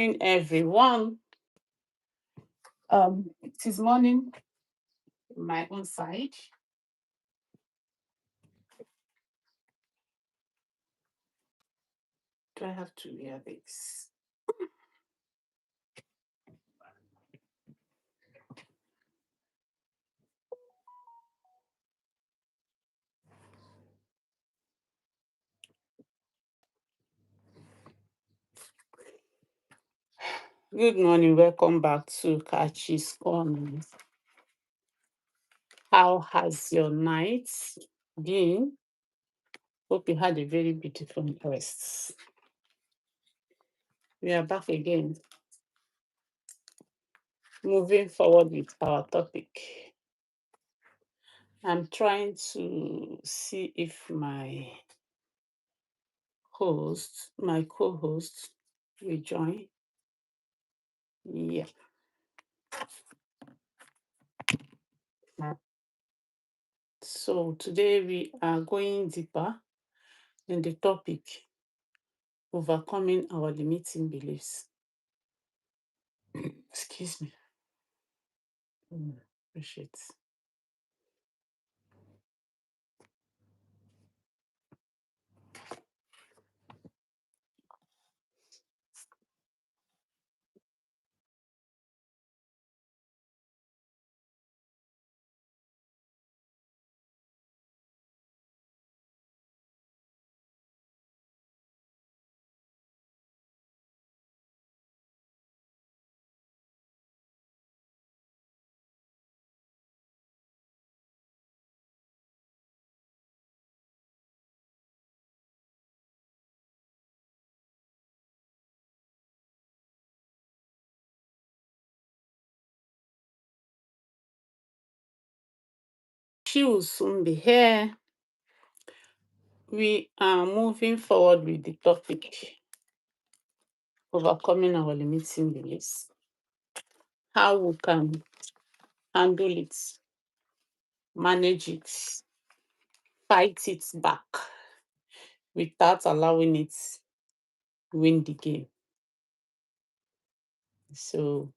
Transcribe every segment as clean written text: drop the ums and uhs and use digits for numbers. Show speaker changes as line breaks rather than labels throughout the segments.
morning, everyone. It is morning on my own side. Do I have to wear this? Good morning. Welcome back to Kachi's Corner. How has your night been? Hope you had a very beautiful rest. We are back again, moving forward with our topic. I'm trying to see if my co-host will join. Yeah. So today we are going deeper in the topic overcoming our limiting beliefs. Excuse me. Appreciate. She will soon be here. We are moving forward with the topic overcoming our limiting beliefs. How we can handle it, manage it, fight it back without allowing it win the game. So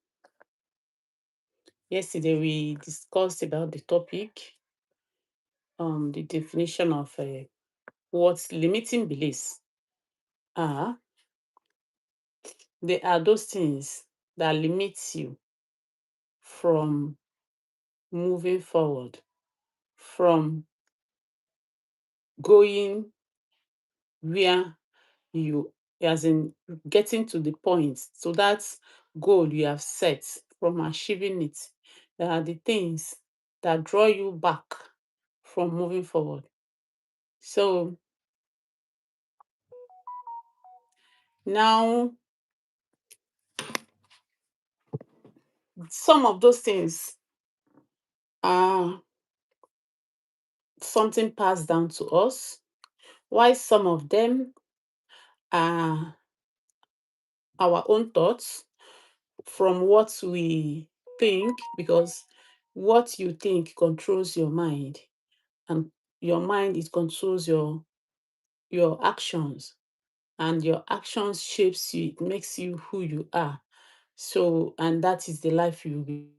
yesterday we discussed about the topic, the definition of what limiting beliefs are. They are those things that limit you from moving forward, from going where you, as in getting to the point. So that goal you have set, from achieving it, there are the things that draw you back from moving forward. So now, some of those things are something passed down to us, while some of them are our own thoughts from what we think, because what you think controls your mind, and your mind, it controls your actions, and your actions shapes you, it makes you who you are. So, and that is the life you will be.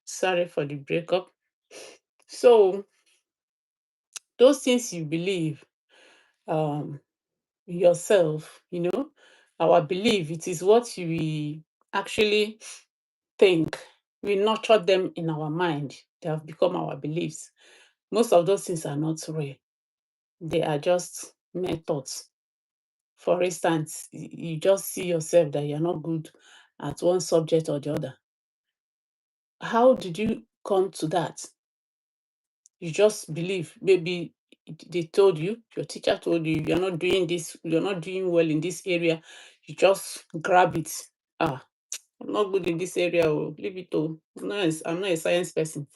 Sorry for the breakup. So those things you believe, um yourself, our belief, it is what we actually think. We nurture them in our mind. They have become our beliefs. Most of those things are not real. They are just mere thoughts. For instance, you just see yourself that you're not good at one subject or the other. How did you come to that? You just believe, maybe they told you, your teacher told you, you're not doing this, you're not doing well in this area, you just grab it. Ah, I'm not good in this area. Oh, leave it. Oh, I'm not a science person.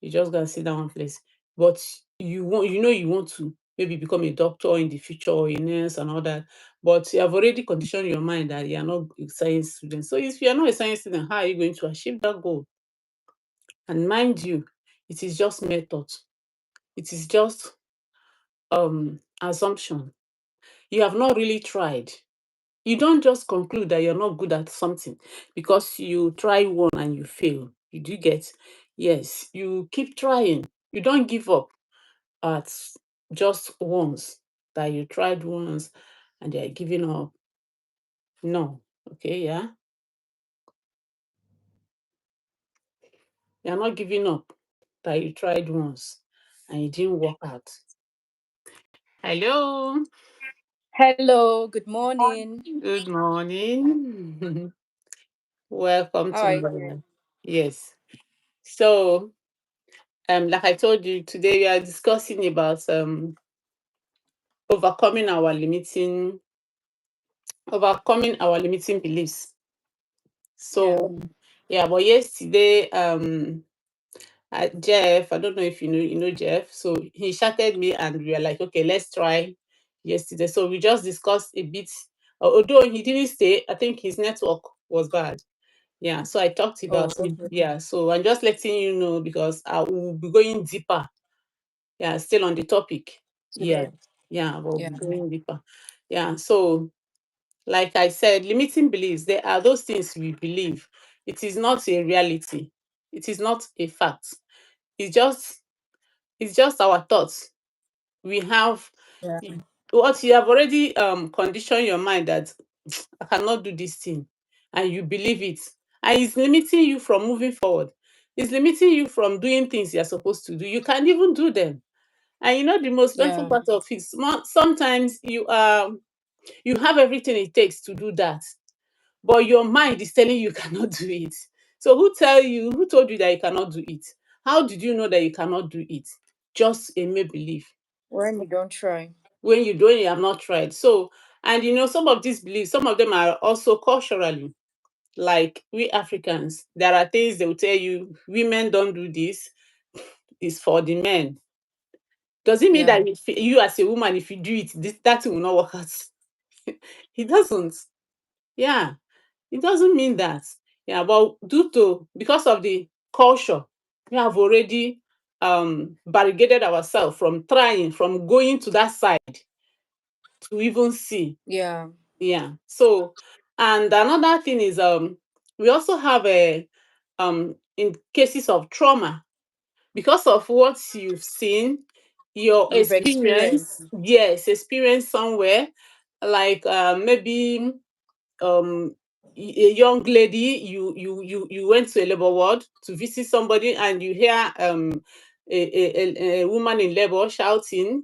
You just gotta sit down one place. But you want to maybe become a doctor in the future or a nurse and all that. But you have already conditioned your mind that you are not a science student. So if you are not a science student, how are you going to achieve that goal? And mind you, it is just method. It is just assumption. You have not really tried. You don't just conclude that you're not good at something because you try one and you fail. You do get, yes, you keep trying. You don't give up at just once that you tried once and they're giving up. No. Okay, yeah. You're not giving up that you tried once and it didn't work out. Hello.
Hello, good morning.
Good morning. Welcome
How
to
are you doing?
my, yes. So like I told you today, we are discussing about overcoming our limiting beliefs.
Yeah,
So yeah, but yesterday, Jeff, I don't know if you know Jeff. So he chatted me and we were like, okay, let's try yesterday. So we just discussed a bit. Although he didn't stay, I think his network was bad. Yeah, so I talked
oh,
about it.
okay.
Yeah, so I'm just letting you know because I will be going deeper. Yeah, still on the topic. Yeah,
Today.
yeah, we'll
Yeah,
be going deeper. Yeah, so like I said, limiting beliefs, there are those things we believe. It is not a reality. It is not a fact. It's just it's just our thoughts. We have
yeah,
what you have already conditioned your mind that I cannot do this thing, and you believe it, and it's limiting you from moving forward. It's limiting you from doing things you're supposed to do. You can't even do them. And the most painful
yeah.
part of it, sometimes you have everything it takes to do that, but your mind is telling you cannot do it. So who told you that you cannot do it? How did you know that you cannot do it? Just a mere belief.
When you don't try.
When you don't, you have not tried. So, and some of these beliefs, some of them are also culturally, like we Africans, there are things they will tell you, women don't do this, it's for the men. Does it mean
Yeah,
that if you as a woman, if you do it, that thing will not work out? It doesn't. Yeah, it doesn't mean that. Yeah, but because of the culture, we have already barricaded ourselves from trying, from going to that side to even see.
yeah.
Yeah. So, and another thing is we also have a in cases of trauma, because of what you've seen, your
You've
experience,
experienced.
yes, experience somewhere, like maybe um a young lady, you went to a labor ward to visit somebody and you hear a woman in labor shouting,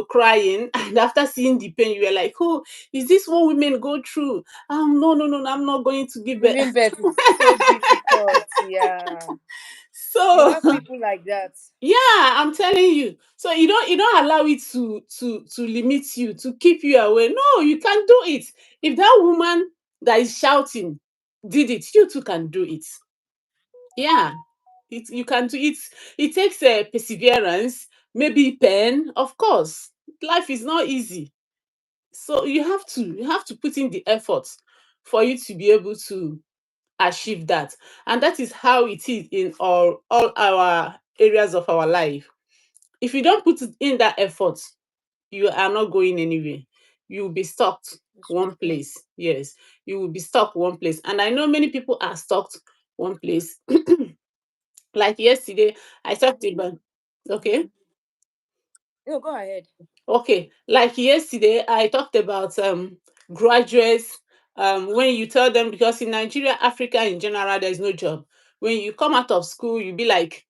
crying, and after seeing the pain you were like, oh, is this what women go through? No, no, no, no, I'm not going to give birth.
Giving birth is so difficult. Yeah. You
So
have people like that.
yeah, I'm telling you. So you don't allow it to limit you, to keep you away. No, you can do it. If that woman that is shouting did it, you too can do it. Yeah. You can do it. It takes perseverance, maybe pain, of course. Life is not easy. So you have to put in the effort for you to be able to achieve that. And that is how it is in all our areas of our life. If you don't put in that effort, you are not going anywhere. You will be stuck
It's
one
true.
place. Yes, you will be stuck one place. And I know many people are stuck one place. Like yesterday, I talked about, okay,
No, go ahead.
okay, like yesterday, I talked about graduates. When you tell them, because in Nigeria, Africa in general, there's no job. When you come out of school, you be like,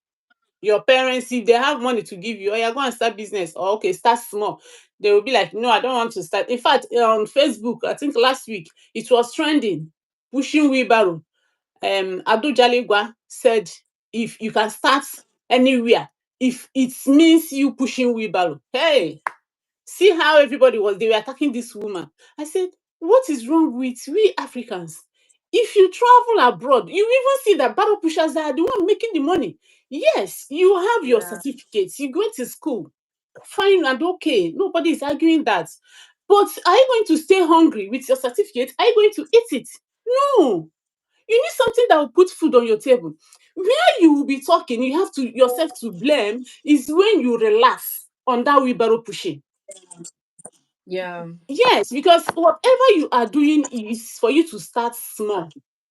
your parents, if they have money to give you, oh yeah, go and start business, or okay, start small, they will be like, no, I don't want to start. In fact, on Facebook, I think last week it was trending, pushing wheelbarrow. Adu Jaligwa said, if you can start anywhere, if it means you pushing wheelbarrow. Hey, see how everybody was, they were attacking this woman. I said, what is wrong with we Africans? If you travel abroad, you even see that barrel pushers are the one making the money. Yes, you have your
Yeah.
certificates, you go to school, fine and okay. Nobody is arguing that. But are you going to stay hungry with your certificate? Are you going to eat it? No. You need something that will put food on your table. Where you will be talking, you have to yourself to blame is when you relax on that wheelbarrow pushing.
Yeah.
Yes, because whatever you are doing is for you to start small.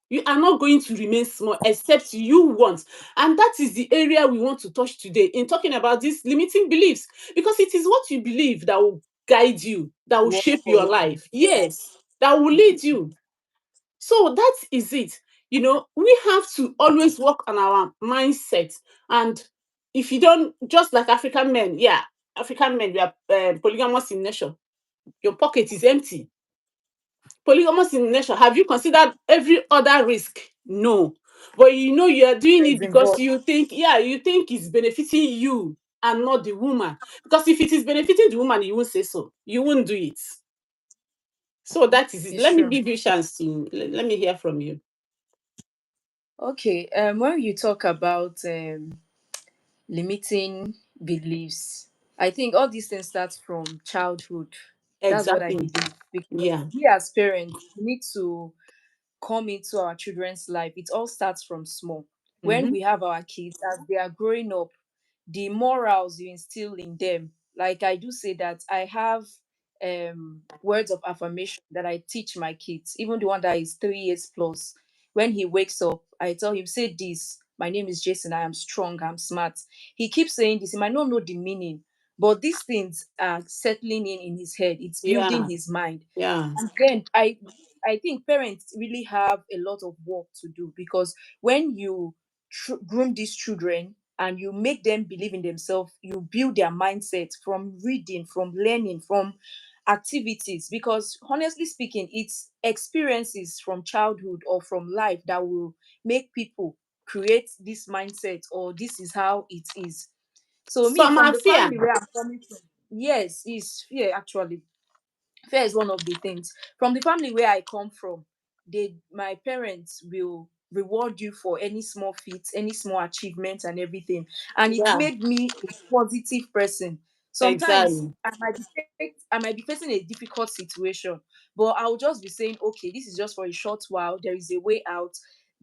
You are not going to remain small except you want. And that is the area we want to touch today in talking about these limiting beliefs. Because it is what you believe that will guide you, that will
Work
shape
for
your
you.
life. Yes, that will lead you. So that is it. We have to always work on our mindset. And if you don't, just like African men, yeah, African men, we are polygamous in nature. Your pocket is empty. Polygamous in nature. Have you considered every other risk? No. But you are doing
That
it
is
because
involved.
you think, yeah, you think it's benefiting you and not the woman. Because if it is benefiting the woman, you won't say so. You won't do it. So that is it.
It's
Let me
true.
give you a chance to let me hear from you.
Okay. When you talk about limiting beliefs, I think all these things start from childhood. That's what I
Exactly.
believe. Because
Yeah.
we as parents need to come into our children's life. It all starts from small. When
Mm-hmm.
we have our kids, as they are growing up, the morals you instill in them. Like I do say that I have words of affirmation that I teach my kids, even the one that is 3 years plus. When he wakes up, I tell him, say this. My name is Jason. I am strong. I'm smart. He keeps saying this. He might not know the meaning, but these things are settling in his head. It's building
Yeah.
his mind.
Yeah.
And then I think parents really have a lot of work to do, because when you groom these children and you make them believe in themselves, you build their mindset from reading, from learning, from activities. Because honestly speaking, it's experiences from childhood or from life that will make people create this mindset, or this is how it is. So me,
Some
from
are
the
fear.
family where I'm coming from, yes, is fear actually. Fear is one of the things. From the family where I come from, my parents will reward you for any small feats, any small achievements and everything. And it
Yeah.
made me a positive person. Sometimes
Exactly.
I might be facing a difficult situation, but I'll just be saying, okay, this is just for a short while. There is a way out.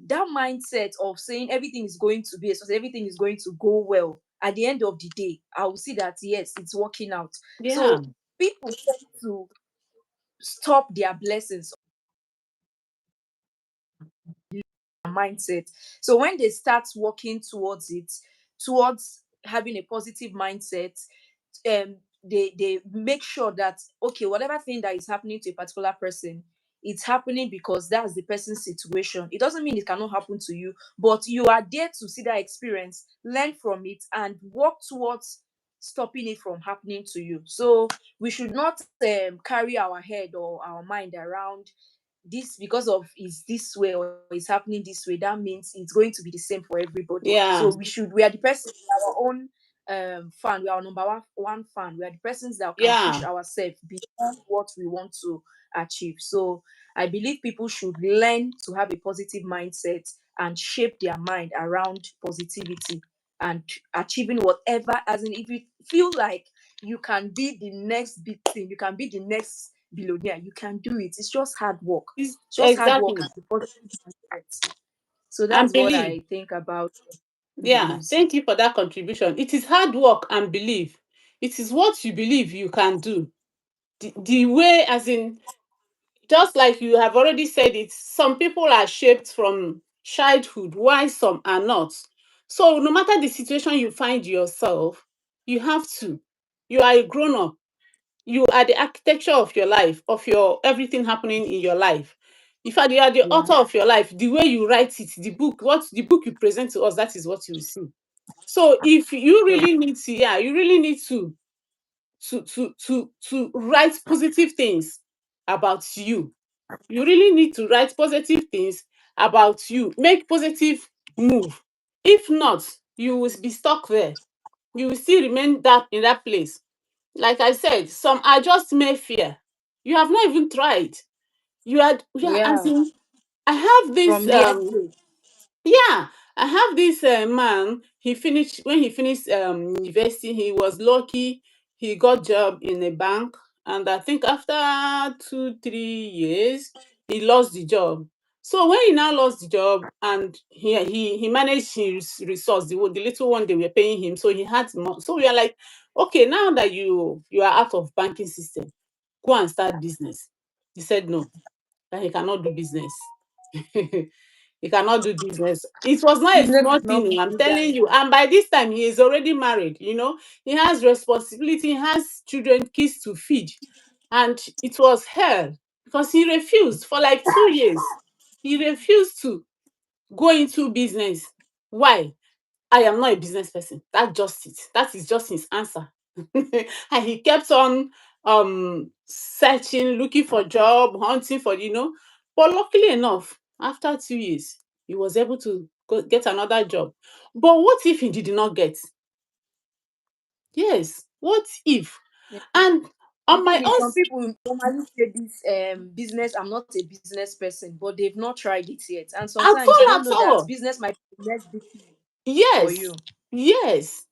That mindset of saying everything is going to be a success, everything is going to go well. At the end of the day, I will see that yes, it's working out.
Yeah.
So people tend to stop their blessings mindset. So when they start working towards it, towards having a positive mindset, they make sure that okay, whatever thing that is happening to a particular person, it's happening because that's the person's situation. It doesn't mean it cannot happen to you, but you are there to see that experience, learn from it, and work towards stopping it from happening to you. So we should not carry our head or our mind around this because of is this way or is happening this way, that means it's going to be the same for everybody.
Yeah.
So we are the person, our own fan, we are our number one fan. We are the persons that can push
Yeah.
ourselves beyond what we want to achieve. So I believe people should learn to have a positive mindset and shape their mind around positivity and achieving whatever. As in, if you feel like you can be the next big thing, you can be the next billionaire, you can do it. It's just hard work. It's just hard work
Exactly.
and the positive mindset. So
And
that's what
believe.
I think about
Yeah.
beliefs.
Thank you for that contribution. It is hard work and belief. It is what you believe you can do. The way, as in, just like you have already said it, some people are shaped from childhood, why some are not. So no matter the situation you find yourself, you have to. You are a grown up. You are the architecture of your life, of your everything happening in your life. In fact, you are the
Yeah.
author of your life. The way you write it, the book you present to us, that is what you will see. So if you
True.
really need to, yeah, you really need to write positive things about you. You really need to write positive things about you. Make positive move. If not, you will be stuck there. you will still remain that in that place. Like I said, some are just mere fear. You have not even tried. Yeah, as
Yeah.
in, I have this
From there to
yeah, I have this man. He finished when he finished university. He was lucky. He got job in a bank, and I think after 2 3 years, he lost the job. So when he now lost the job, and he managed his resource, the little one they were paying him, so he had more. So we are like, okay, now that you are out of banking system, go and start business. He said no, that he cannot do business. He cannot do business. It was not a
business
small
is not
thing,
for
I'm
you guys.
telling you. And by this time, he is already married. He has responsibility, he has children, kids to feed. And it was hell because he refused for like 2 years. He refused to go into business. Why? I am not a business person. That's just it. That is just his answer. And he kept on searching, looking for job, hunting for. But luckily enough, after 2 years, he was able to get another job. But what if he did not get? Yes, what if? And on my
Honestly,
own,
some people normally say this business, I'm not a business person, but they've not tried it yet. And
at
sometimes you
all,
don't
at
know that
all.
business might be the next big thing for
Yes,
you.
yes.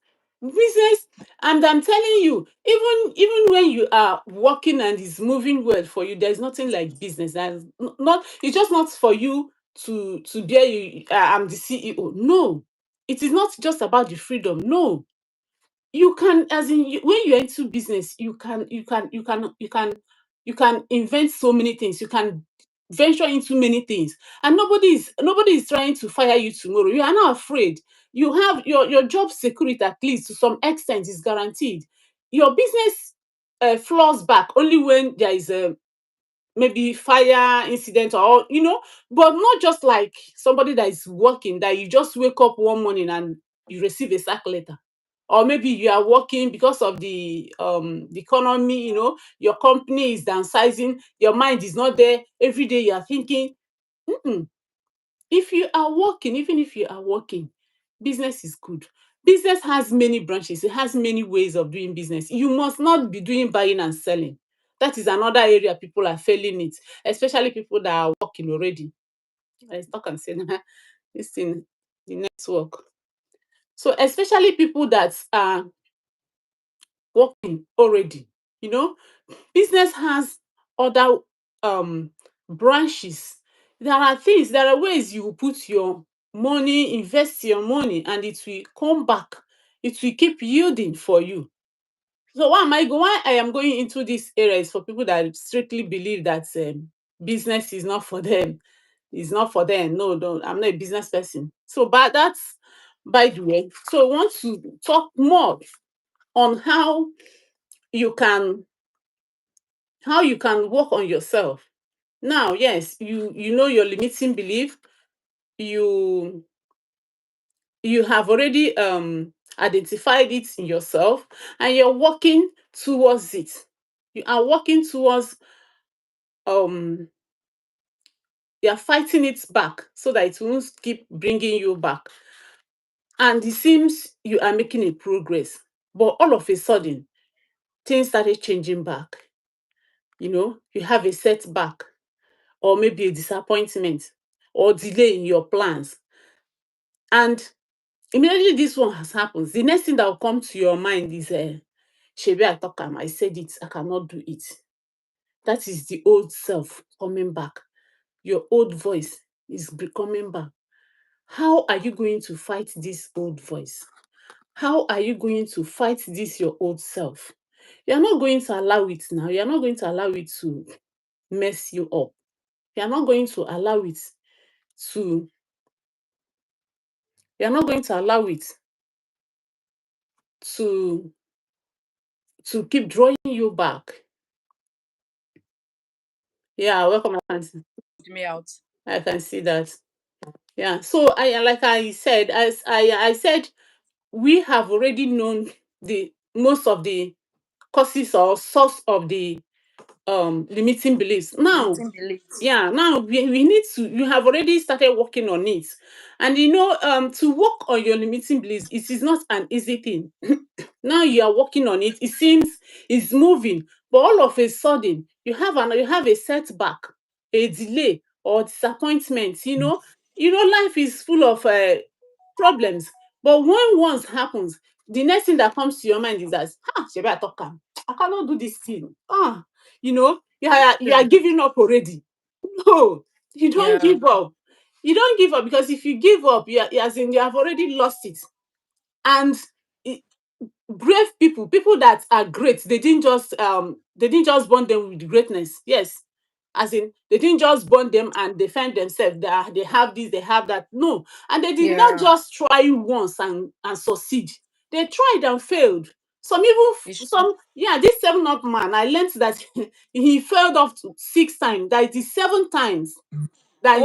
Business, and I'm telling you, even when you are working and it's moving well for you, there's nothing like business. That's not. It's just not for you to bear you. I'm the CEO. No, it is not just about the freedom. No, you can, as in, when you're into business, you can invent so many things. You can venture into many things, and nobody is trying to fire you tomorrow. You are not afraid. You have your job security, at least to some extent, is guaranteed. Your business flaws back only when there is a maybe fire incident, or but not just like somebody that is working, that you just wake up one morning and you receive a sack letter. Or maybe you are working because of the economy, your company is downsizing, your mind is not there. Every day you are thinking. Mm-mm. If you are working, even if you are working, business is good. Business has many branches, it has many ways of doing business. You must not be doing buying and selling. That is another area people are failing it, especially people that are working already. Let's talk and say this thing, the network. So especially people that are working already, you know, business has other branches. There are ways you will put your money, invest your money, and it will come back. It will keep yielding for you. So why I am going into this area is for people that strictly believe that business is not for them. It's not for them. No, don't. I'm not a business person. So, but that's by the way. So, I want to talk more on you can how you can work on yourself. Now, yes, you know your limiting belief. You you have already identified it in yourself, and you're working towards it. You are working towards um you're fighting it back so that it won't keep bringing you back. And it seems you are making a progress, but all of a sudden things started changing back. You have a setback, or maybe a disappointment, or delay in your plans. And immediately this one has happened, the next thing that will come to your mind is shebi I talk am, I said it, I cannot do it. That is the old self coming back. Your old voice is coming back. How are you going to fight this old voice? How are you going to fight this your old self? You're not going to allow it now. You're not going to allow it to mess you up. You're not going to allow it to you're not going to allow it to keep drawing you back. Yeah, welcome.
Put me out.
I can see that. Yeah. So like I said, as I said, we have already known the most of the causes or source of the limiting beliefs. Now,
Limiting beliefs.
yeah, now we need to, you have already started working on it. And to work on your limiting beliefs, it is not an easy thing. Now you are working on it, it seems it's moving, but all of a sudden you have a setback, a delay or disappointment. Life is full of problems. But when once happens, the next thing that comes to your mind is that, shebi I talk am, I cannot do this thing.
It's
You are
true.
giving up already. No, you don't
Yeah.
give up. You don't give up, because if you give up, as in you have already lost it. And it, brave people that are great, they didn't just born them with greatness. Yes, as in they didn't just born them and they find themselves that they have this, they have that. No, and they did not
Yeah.
just try once and succeed. They tried and failed. Some even
It's true.
some Yeah, this 7 up man, I learned that he failed up to 6 times. That is the 7 times that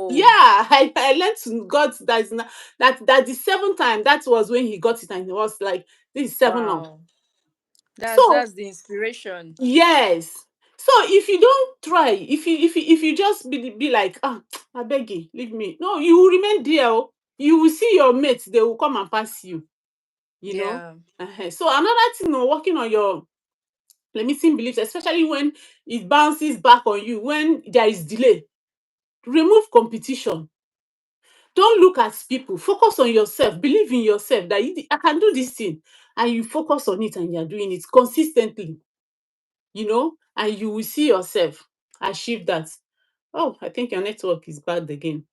yeah,
Oh,
I learned to got that is not, that the 7th time, that was when he got it, and he was like, this is 7 up.
wow. That's
So
that's the inspiration.
yes. So if you don't try, if you just be like, I beg you, leave me. No, you will remain there. Oh. You will see your mates, they will come and pass you, you know.
Yeah.
So another thing, working on your limiting beliefs, especially when it bounces back on you, when there is delay, remove competition. Don't look at people, focus on yourself, believe in yourself that I can do this thing, and you focus on it and you're doing it consistently, and you will see yourself achieve that. Oh, I think your network is bad again.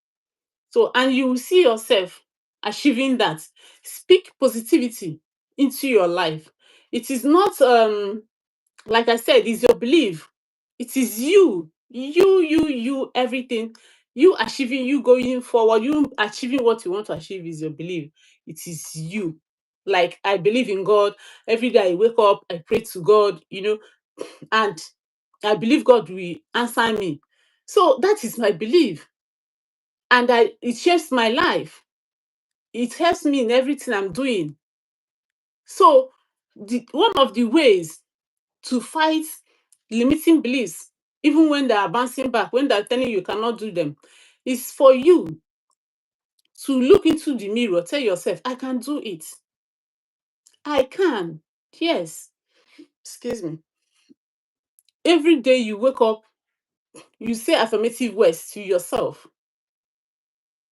So, and you will see yourself achieving that. Speak positivity into your life. It is not, like I said, it's your belief. It is you, everything. You achieving, you going forward, you achieving what you want to achieve is your belief. It is you. Like, I believe in God. Every day I wake up, I pray to God, and I believe God will answer me. So that is my belief. And it shapes my life. It helps me in everything I'm doing. So one of the ways to fight limiting beliefs, even when they are bouncing back, when they're telling you cannot do them, is for you to look into the mirror, tell yourself, I can do it. I can. Yes. Excuse me. Every day you wake up, you say affirmative words to yourself.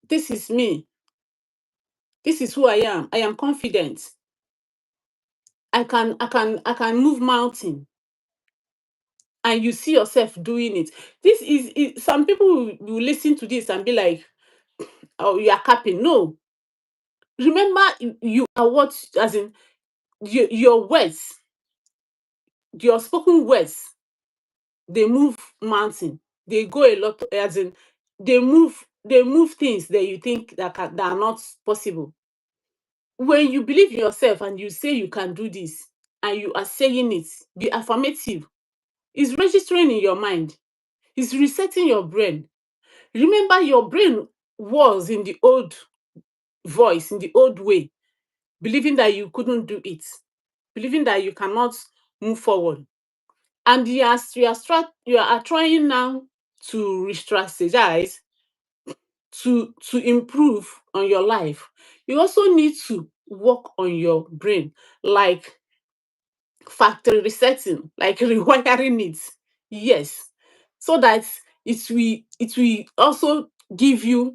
This is me. This is who I am. I am confident. I can move mountain. And you see yourself doing it. Some people will listen to this and be like, oh, you are capping. No, remember, you are what, as in, your words, your spoken words, they move mountain. They go a lot, as in, they move things that you think that are not possible. When you believe in yourself and you say you can do this, and you are saying it, be affirmative. It's registering in your mind. It's resetting your brain. Remember, your brain was in the old voice, in the old way, believing that you couldn't do it, believing that you cannot move forward. And you are trying now to re-strategize, to improve on your life. You also need to work on your brain, like factory resetting, like rewiring it. Yes. So that it will also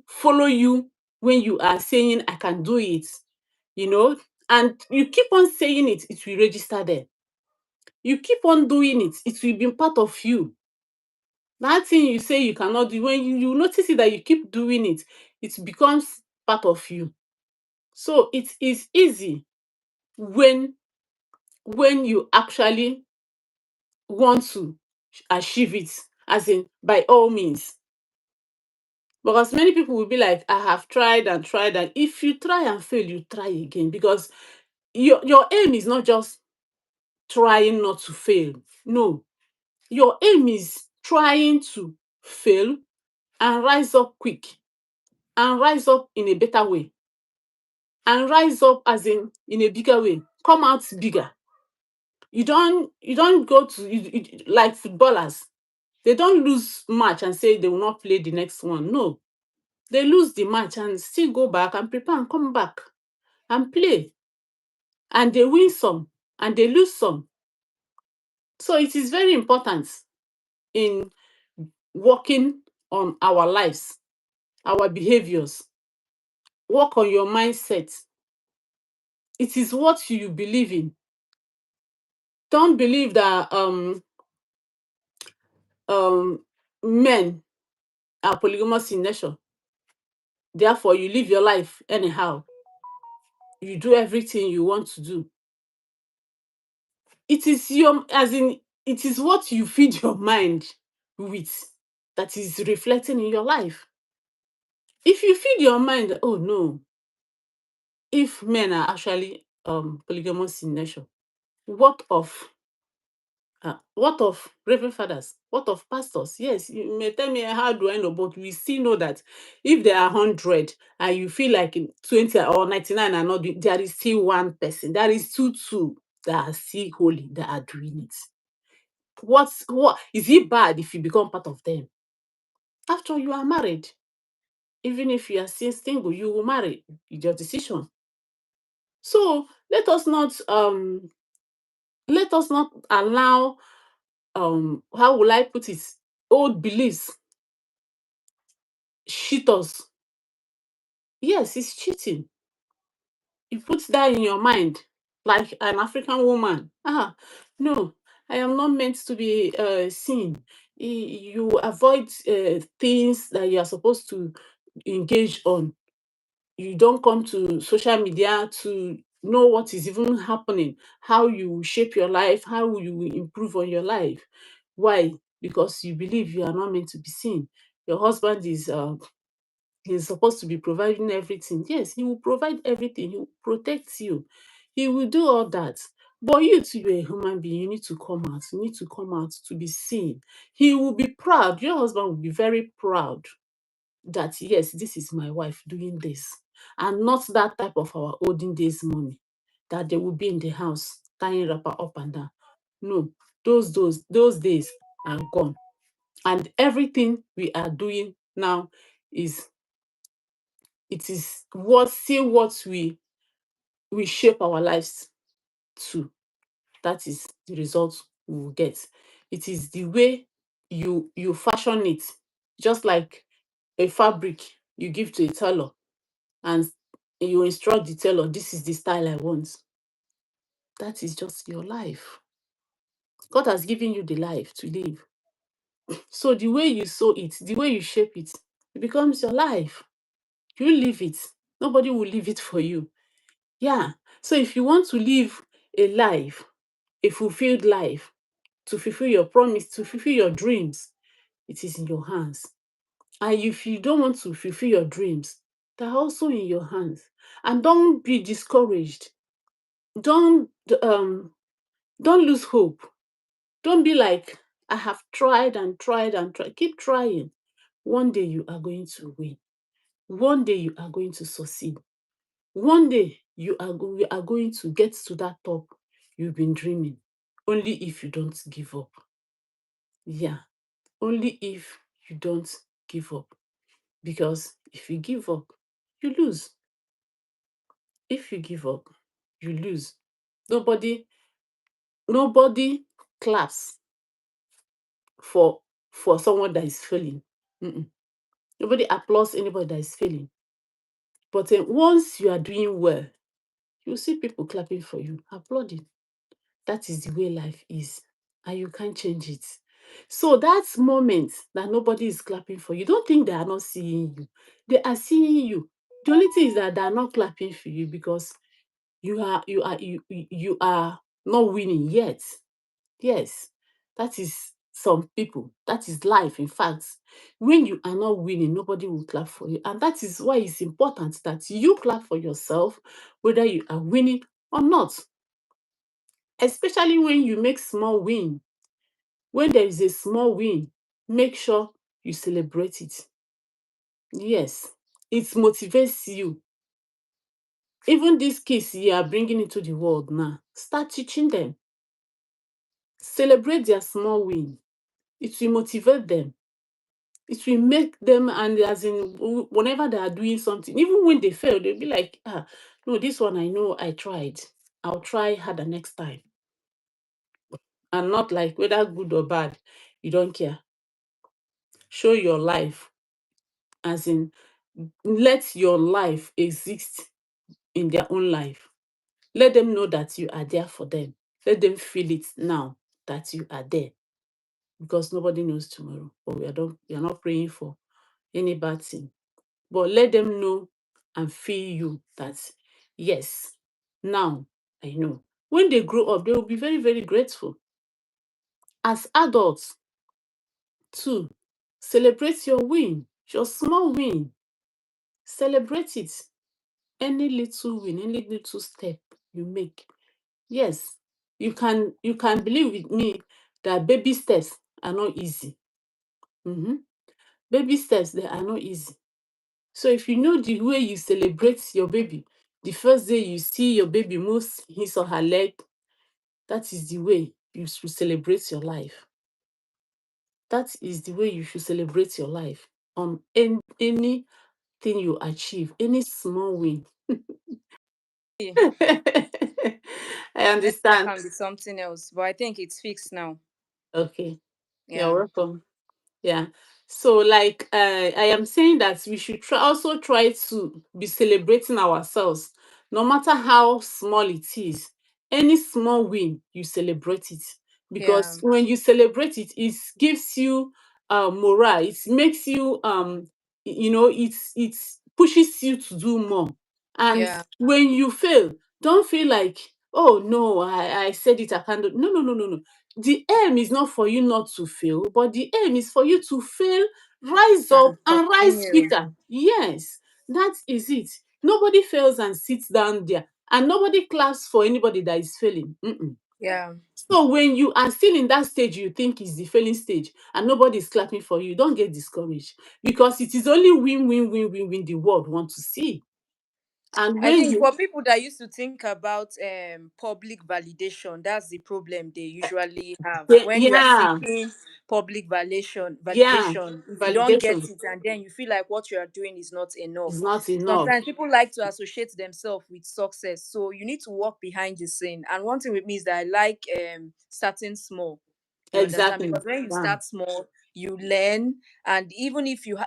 follow you when you are saying I can do it, you know, and you keep on saying it, it will register there. You keep on doing it, it will be part of you. That thing you say you cannot do, when you notice it that you keep doing it, it becomes part of you. So it is easy when you actually want to achieve it, as in, by all means. Because many people will be like, I have tried and tried, and if you try and fail, you try again, because your aim is not just trying not to fail. No, your aim is trying to fail and rise up quick, and rise up in a better way, and rise up, as in a bigger way, come out bigger. You don't go to like footballers. They don't lose match and say they will not play the next one. No, they lose the match and still go back and prepare and come back and play. And they win some and they lose some. So it is very important in working on our lives, our behaviors. Work on your mindset. It is what you believe in. Don't believe that men are polygamous in nature. Therefore, you live your life anyhow. You do everything you want to do. It is your, as in, it is what you feed your mind with that is reflecting in your life. If you feed your mind, oh no, if men are actually polygamous in nature, what of what of reverend fathers? What of pastors? Yes, you may tell me how do I know, but we still know that if there are 100 and you feel like in 20 or 99 are not doing, there is still one person. There is two that are still holy that are doing it. What is it bad if you become part of them? After you are married, even if you are still single, you will marry. It's your decision. So let us not allow how will I put it, old beliefs cheat us. Yes, it's cheating. You put that in your mind, like an African woman. No, I am not meant to be seen. You avoid things that you are supposed to engage on. You don't come to social media to know what is even happening, how you will shape your life, how you will improve on your life. Why? Because you believe you are not meant to be seen. Your husband is he's supposed to be providing everything. Yes, he will provide everything. He will protect you. He will do all that. But you to be a human being, you need to come out. You need to come out to be seen. He will be proud. Your husband will be very proud that yes, this is my wife doing this. And not that type of our olden days money that they will be in the house tying wrapper up and down. No, those days are gone. And everything we are doing now is it is what still what we shape our lives to. That is the result we will get. It is the way you fashion it, just like a fabric you give to a tailor and you instruct the tailor, this is the style I want. That is just your life. God has given you the life to live. So the way you sew it, the way you shape it, it becomes your life. You live it. Nobody will live it for you. Yeah. So if you want to live a life, a fulfilled life, to fulfill your promise, to fulfill your dreams, it is in your hands. And if you don't want to fulfill your dreams, they're also in your hands. And don't be discouraged. Don't um don't lose hope. Don't be like, I have tried and tried and tried. Keep trying. One day you are going to win. One day you are going to succeed. One day you are going to get to that top you've been dreaming. Only if you don't give up. Yeah, only if you don't give up. Because if you give up, you lose. If you give up, you lose. Nobody, nobody claps for someone that is failing. Mm-mm. Nobody applauds anybody that is failing. But once you are doing well, you see people clapping for you, applauding. That is the way life is, and you can't change it. So that moment that nobody is clapping for you, don't think they are not seeing you. They are seeing you. The only thing is that they are not clapping for you because you are not winning yet. Yes, that is some people. That is life. In fact, when you are not winning, nobody will clap for you. And that is why it's important that you clap for yourself, whether you are winning or not. Especially when you make small win. When there is a small win, make sure you celebrate it. Yes, it motivates you. Even these kids you are bringing into the world now, start teaching them. Celebrate their small win. It will motivate them. It will make them, and as in whenever they are doing something, even when they fail, they'll be like, ah, no, this one I know I tried. I'll try harder next time. And not like whether good or bad, you don't care. Show your life, as in let your life exist in their own life. Let them know that you are there for them. Let them feel it now that you are there, because nobody knows tomorrow. But we are not praying for any bad thing. But let them know and feel you that yes, now I know. When they grow up, they will be very, very grateful. As adults, too, celebrate your win, your small win. Celebrate it. Any little win, any little step you make. Yes, you can believe with me that baby steps are not easy. Mhm. Baby steps, they are not easy. So if you know the way you celebrate your baby, the first day you see your baby move his or her leg, that is the way you should celebrate your life. That is the way you should celebrate your life. On anything you achieve, any small win.
Yeah.
I
Network
understand.
can be something else, but I think it's fixed now.
Okay, you're
Yeah.
welcome. Yeah. So like I am saying that we should try to be celebrating ourselves, no matter how small it is. Any small win, you celebrate it.
Yeah.
Because when you celebrate it, it gives you morale. It makes you it pushes you to do more. And
Yeah.
when you fail, don't feel like, oh no, I said it, I can't do. No, no, no, no, no. The aim is not for you not to fail, but the aim is for you to fail, rise up,
And
and rise
continue.
quicker. Yes, that is it. Nobody fails and sits down there, and nobody claps for anybody that is failing. Mm-mm.
Yeah.
So when you are still in that stage you think is the failing stage, and nobody is clapping for you, don't get discouraged, because it is only win, win, win, win, win the world want to see. And
I
when
think
you
for people that used to think about public validation, that's the problem they usually have. When you are
yeah,
seeking public
yeah,
validation, if you don't get
validation
it, and then you feel like what you are doing is not
is
enough.
not enough.
Sometimes people like to associate themselves with success, so you need to walk behind the scene. And one thing with me is that I like starting small. You understand?
Exactly.
Because when you
Yeah.
start small, you learn, and even if you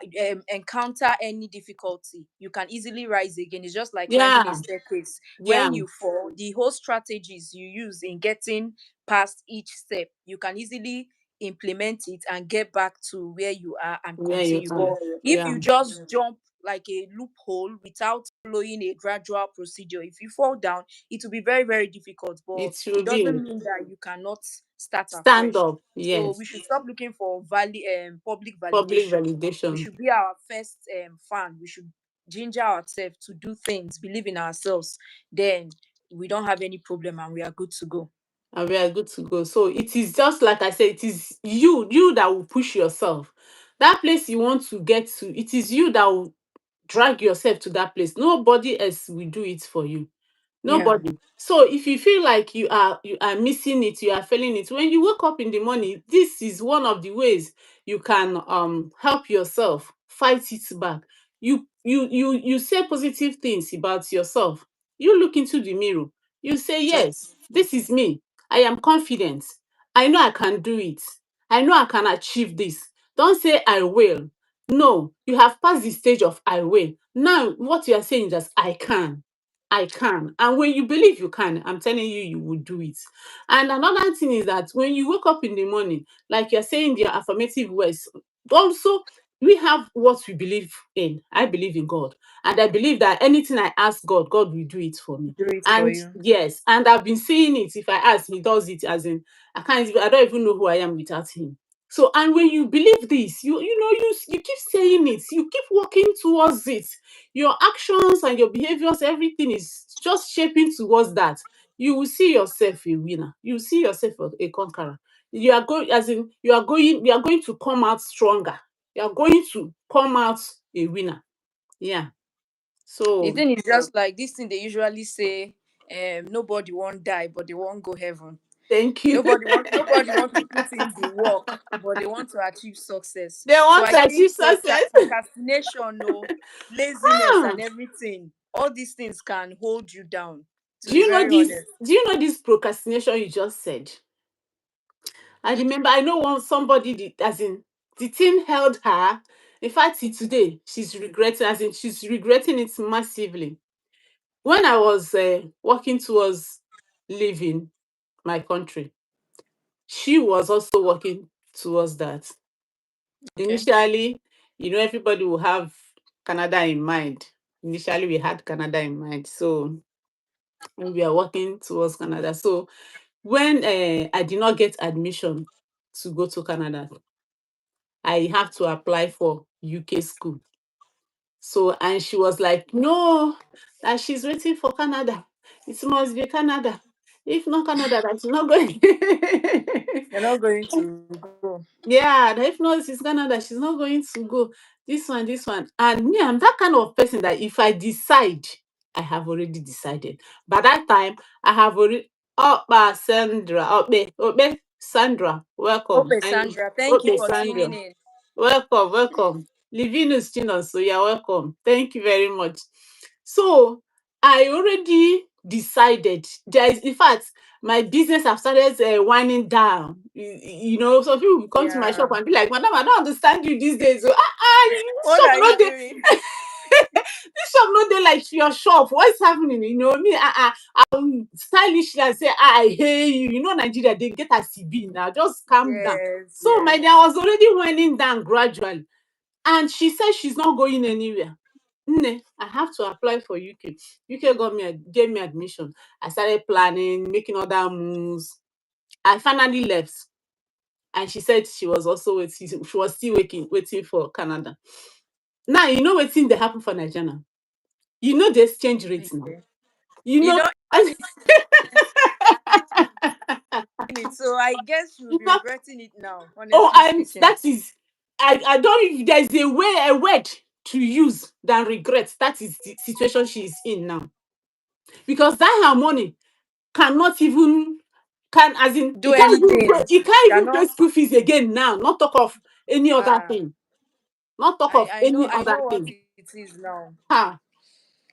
encounter any difficulty, you can easily rise again. It's just like climbing a
Yeah.
staircase.
Yeah.
When you fall, the whole strategies you use in getting past each step, you can easily implement it and get back to where you are and
Where you
continue.
are.
But if
Yeah.
you just jump like a loophole without following a gradual procedure, if you fall down, it will be very, very difficult. But
It
it
should
doesn't
be.
mean that you cannot start
Stand
afresh.
up.
So
Yes.
we should stop looking for public
Public
validation. We
validation.
should be our first fan. We should ginger ourselves to do things, believe in ourselves. Then we don't have any problem and we are good to go.
And we are good to go. So it is just like I said, it is you that will push yourself. That place you want to get to, it is you that will drag yourself to that place. Nobody else will do it for you.
Yeah.
Nobody. So if you feel like you are missing it, you are failing it, when you wake up in the morning, this is one of the ways you can help yourself fight it back. You say positive things about yourself. You look into the mirror. You say, yes, this is me. I am confident. I know I can do it. I know I can achieve this. Don't say I will. No, you have passed the stage of I will. Now what you are saying is just I can. I can. And when you believe you can, I'm telling you, you will do it. And another thing is that when you wake up in the morning, like you're saying your affirmative words, also we have what we believe in. I believe in God. And I believe that anything I ask God, God will do it for me.
Do it for
And
you.
yes, and I've been seeing it. If I ask, He does it, as in I don't even know who I am without Him. So, and when you believe this, you keep saying it, you keep working towards it. Your actions and your behaviors, everything is just shaping towards that. You will see yourself a winner. You will see yourself a conqueror. You are going, as in you are going to come out stronger. You are going to come out a winner. Yeah.
The
So
thing is just like this thing they usually say, nobody won't die, but they won't go heaven.
Thank you.
Nobody wants to put in the work, but they want to achieve success.
They
So
want
I
to
think
achieve success.
procrastination, no, laziness
Ah,
and everything, all these things can hold you down, to
do
be
you know
very
this?
honest.
Do you know this procrastination you just said? I remember I know one somebody did, as in the thing held her. In fact, till today, she's regretting, as in she's regretting it massively. When I was working towards leaving my country, she was also working towards that.
Okay.
Initially, everybody will have Canada in mind. Initially, we had Canada in mind. So we are working towards Canada. So when I did not get admission to go to Canada, I have to apply for UK school. So, and she was like, no, that she's waiting for Canada. It must be Canada. If not Canada, that's not going.
You're not going to go.
Yeah, that if not, it's Canada, she's not going to go. This one, this one. And me, I'm that kind of person that if I decide, I have already decided. By that time, I have already. Oh, Sandra, Sandra, welcome.
Okay,
And
Sandra, thank you
okay,
for tuning
Sandra.
in.
Welcome, welcome. Livinus Chinon, so you're welcome. Thank you very much. So I already decided. There is, in fact, my business have started winding down. Some people will come to my shop
Yeah.
and be like, "Madam, I don't understand you these days. So, this
What
shop
are you
not dey,
doing?
this shop not dey like your shop. What's happening? Me, I'm stylish and say, I hear you. Nigeria, they get a CB now. Just calm down.
Yes,
So my
yes.
dear, I was already winding down gradually. And she said she's not going anywhere. Nne, I have to apply for UK. UK gave me admission. I started planning, making other moves. I finally left. And she said she was also waiting, she was still waiting for Canada. Now, waiting they happen for Nigeria. The exchange rate now.
Okay.
You
You
know,
don't
as-
mean it, so I guess you'll be
because,
regretting it now,
oh,
honestly speaking.
that is, I don't, if there's a word to use than regret, that is the situation she is in now. Because that her money cannot even, can as in
Do anything.
you can't even pay
Cannot.
school fees again now, not talk of any other
Ah,
thing, not talk
I
of
I know
any
I
other
know what
thing.
it is now.
Ha.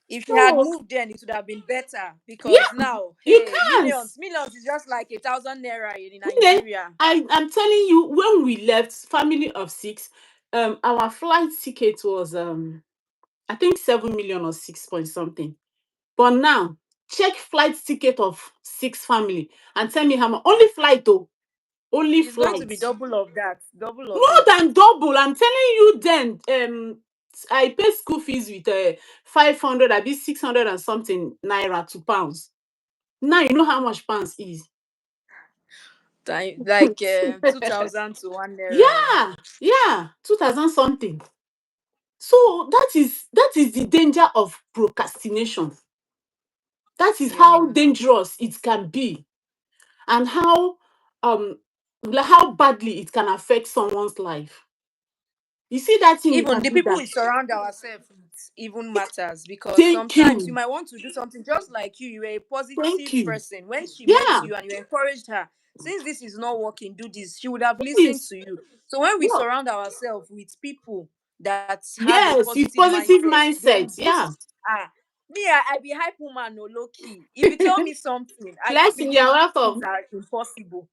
If she had
So
moved then, it would have been better because
yeah,
now,
you
hey,
can't.
millions is just like 1,000 naira in
Nne,
Nigeria.
I'm telling you, when we left, family of six, our flight ticket was I think 7 million or 6 point something. But now check flight ticket of six family and tell me how much, only flight though, only
It's going to
flight.
be double of that, double of
More
it.
than double. I'm telling you then. I pay school fees with 500, I be 600 and something naira to pounds. Now you know how much pounds is.
Like 2,000 to 1 naira.
Yeah, yeah, 2000 something. So that is the danger of procrastination. That is how
Yeah.
dangerous it can be, and um how badly it can affect someone's life. You see that thing you
Even
can
the
do
people
that.
we surround ourselves with even matters, because
Thank
sometimes you
you.
might want to do something just like you were a
Thank
positive
you.
person. When she met
Yeah.
you and you encouraged her, since this is not working, do this, she would have listened
Yes.
to you. So when we
Yeah.
surround ourselves with people that have a
Yes, with
positive
positive
mindset, they will
mindset. Yeah.
boost. Me, I be hype woman, no, low key. If you tell me something, I don't
Blessing, you're
believe things
welcome.
are impossible.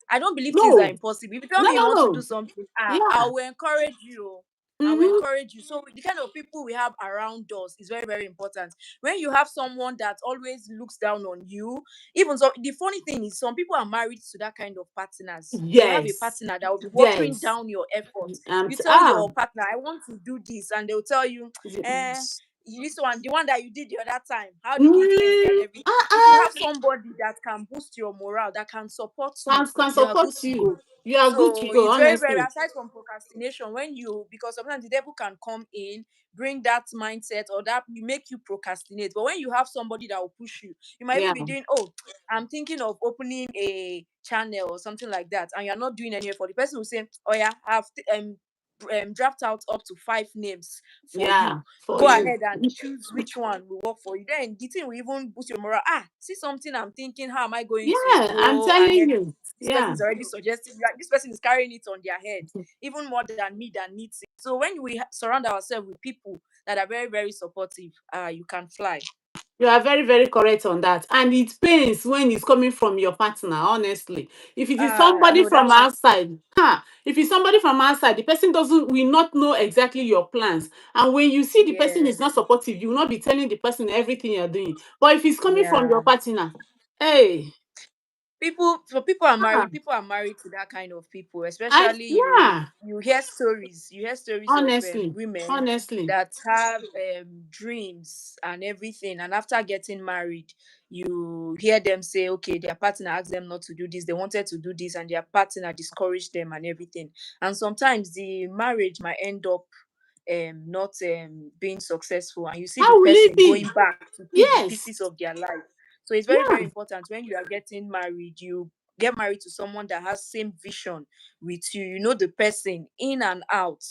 I don't believe things are
No,
impossible. If you tell
no,
me you
no,
want to do
no.
something, I
Yeah.
will encourage you. I will
Mm-hmm.
encourage you. So the kind of people we have around us is very, very important. When you have someone that always looks down on you, even so, the funny thing is some people are married to that kind of partners. You have a
Yes.
partner that will be watering
Yes.
down your efforts.
And
You tell your partner, I want to do this, and they'll tell you, this one, the one that you did the other time, how did it end and everything. If you have somebody that can boost your morale, that can support you,
can
you are
support
good to
you.
go.
You are good to
So
go,
it's very, very,
honestly.
aside from procrastination, when you, because sometimes the devil can come in, bring that mindset or that you make you procrastinate. But when you have somebody that will push you, you might even
Yeah.
be doing, oh, I'm thinking of opening a channel or something like that, and you're not doing any effort. The person will say, oh yeah, draft out up to 5 names for you.
Yeah, for
Go
you.
ahead and choose which one will work for you. Then the thing will even boost your morale. See something I'm thinking, how am I going to
Yeah, I'm
go
telling
ahead?
you.
This person
Yeah.
is already suggesting, like, this person is carrying it on their head, even more than me that needs it. So when we surround ourselves with people that are very, very supportive, you can fly.
You are very, very correct on that. And it pains when it's coming from your partner, honestly. If it is somebody
No,
from
that's it.
outside, if it's somebody from outside, the person doesn't will not know exactly your plans. And when you see the person
Yeah,
is not supportive, you will not be telling the person everything you're doing. But if it's coming from your
yeah.
partner, hey, ah,
People are married to that kind of people,
I
especially
yeah,
you hear stories of
honestly,
women
honestly.
that have dreams and everything, and after getting married, you hear them say, okay, their partner asked them not to do this, they wanted to do this, and their partner discouraged them and everything. And sometimes the marriage might end up not being successful, and you see the
How will it
person going
be?
back to pick the
Yes.
pieces of their life. So it's very, very
Yeah.
important when you are getting married, you get married to someone that has same vision with you. You know the person in and out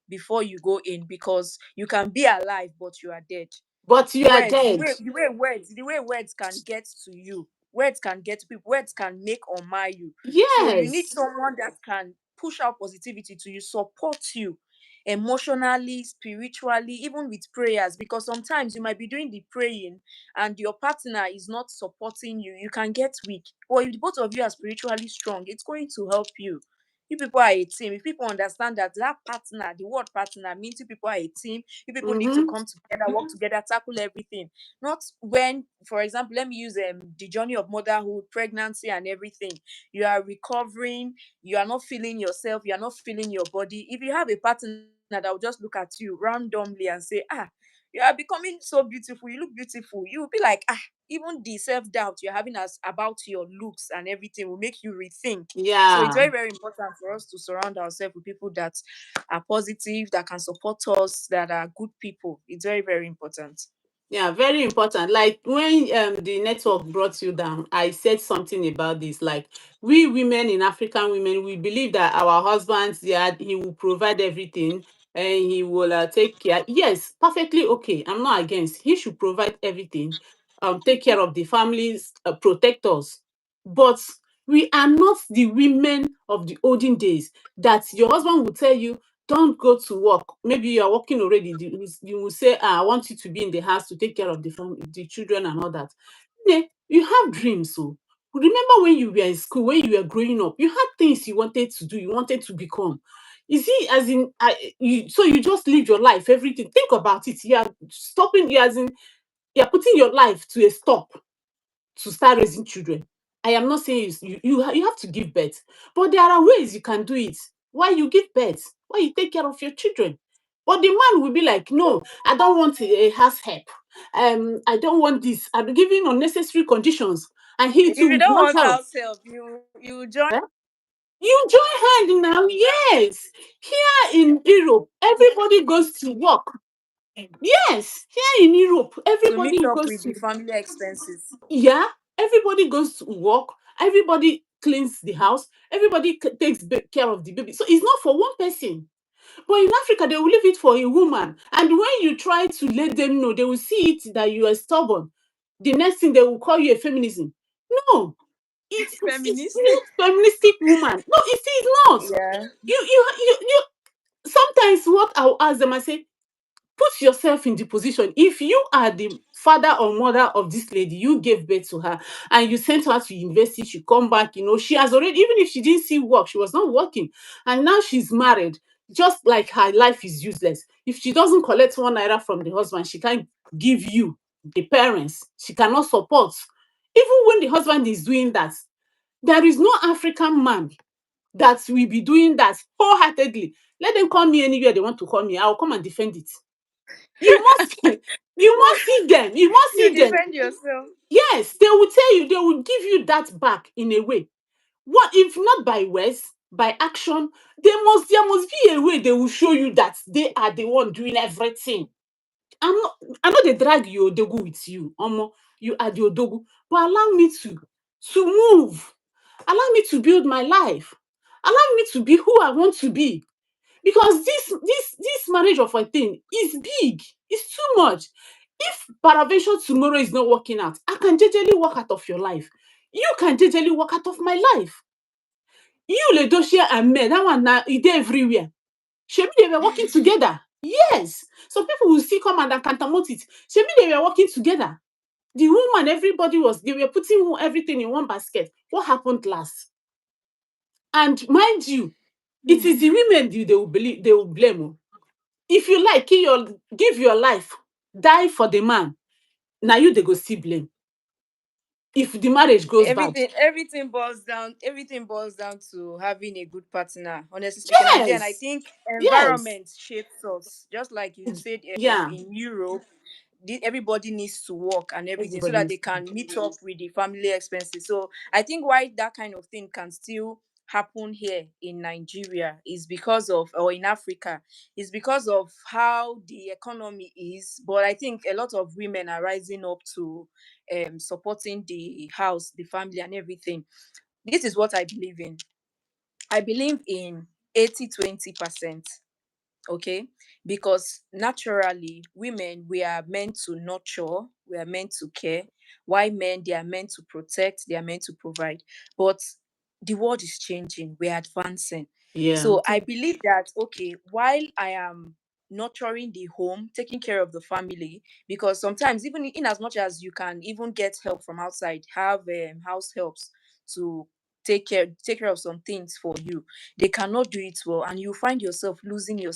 before you go in, because you can be alive but you are dead.
But you are
Words,
dead.
the way words can get to you, words can get to people, words can make or mar you. So you need
Yes.
someone that can push out positivity to you, support you emotionally, spiritually, even with prayers, because sometimes you might be doing the praying and your partner is not supporting you, you can get weak. But if both of you are spiritually strong, it's going to help you. You people are a team. If people understand that that partner, the word partner means you people are a team, you people need to
Mm-hmm.
come together, work together, tackle everything. Not when, for example, let me use the journey of motherhood, pregnancy, and everything. You are recovering, you are not feeling yourself, you are not feeling your body. If you have a partner that will just look at you randomly and say, you are becoming so beautiful, you look beautiful, you will be like, even the self-doubt you're having as about your looks and everything will make you rethink. So it's
Yeah.
very, very important for us to surround ourselves with people that are positive, that can support us, that are good people. It's very, very important.
Yeah, very important. Like when the network brought you down, I said something about this. Like we women in African women, we believe that our husbands, yeah, he will provide everything and he will take care. Yes, perfectly okay. I'm not against. He should provide everything, take care of the families, protect us. But we are not the women of the olden days that your husband will tell you don't go to work. Maybe you are working already. You will say, I want you to be in the house to take care of the family, the children, and all that. Yeah, you have dreams. So remember when you were in school, when you were growing up, you had things you wanted to do, you wanted to become. You see, as in, so you just live your life, everything. Think about it. You are stopping, you as in, you are putting your life to a stop to start raising children. I am not saying you have to give birth, but there are ways you can do it. Why you give birth? Why you take care of your children? But the man will be like, no, I don't want a house help. I don't want this. I'm giving unnecessary conditions, and he
If
too
you
will
don't
want
want
out.
house help, you join
Eh? You join hand now, yes. Here in Europe, everybody goes to work. Yes, here in Europe,
to meet
everybody
up
goes
with the
to
family expenses.
yeah, everybody goes to work, everybody cleans the house, everybody takes care of the baby. So it's not for one person. But in Africa, they will leave it for a woman. And when you try to let them know, they will see it that you are stubborn. The next thing they will call you a feminism. No, it's
Feminist.
not feministic woman. No, it is not.
Yeah.
You sometimes what I'll ask them, I say, put yourself in the position. If you are the father or mother of this lady, you gave birth to her and you sent her to university, she come back, she has already, even if she didn't see work, she was not working. And now she's married, just like her life is useless. If she doesn't collect 1 naira from the husband, she can't give you, the parents, she cannot support. Even when the husband is doing that, there is no African man that will be doing that wholeheartedly. Let them call me anywhere they want to call me. I'll come and defend it. You must you must see them. You must
You
see them.
defend yourself.
Yes, they will tell you, they will give you that back in a way. What if not by words, by action? There must be a way they will show you that they are the one doing everything. I'm not the drag you odogu with you. You are the odogu. But allow me to move. Allow me to build my life. Allow me to be who I want to be. Because this marriage of a thing is big. It's too much. If Paravation tomorrow is not working out, I can jejely walk out of your life. You can jejely walk out of my life. You, Ledoshia and me, that one now, e dey everywhere. Shebi they were working together. Yes. Some people will still come and countermount it. Shebi they were working together. The woman, everybody was, they were putting everything in one basket. What happened last? And mind you, it is the women they will believe, they will blame. Oh. If you like, give your life, die for the man. Now you they go still blame. If the marriage goes bad.
Everything boils down to having a good partner, honestly speaking. And then I
Yes.
think
Yes.
environment shapes us, just like you said.
Yeah.
In Europe, everybody needs to work and everything so
Everybody
that they
needs to.
can meet up with the family expenses. So I think why that kind of thing can still happen here in Nigeria is because of, or in Africa, is because of how the economy is. But I think a lot of women are rising up to supporting the house, the family, and everything. This is what I believe in. I believe in 80-20%. Okay, because naturally women, we are meant to nurture, we are meant to care, while men, they are meant to protect, they are meant to provide. But the world is changing, we're advancing.
Yeah.
So I believe that, okay, while I am nurturing the home, taking care of the family, because sometimes, even in as much as you can even get help from outside, have house helps to take care of some things for you, they cannot do it well, and you find yourself losing your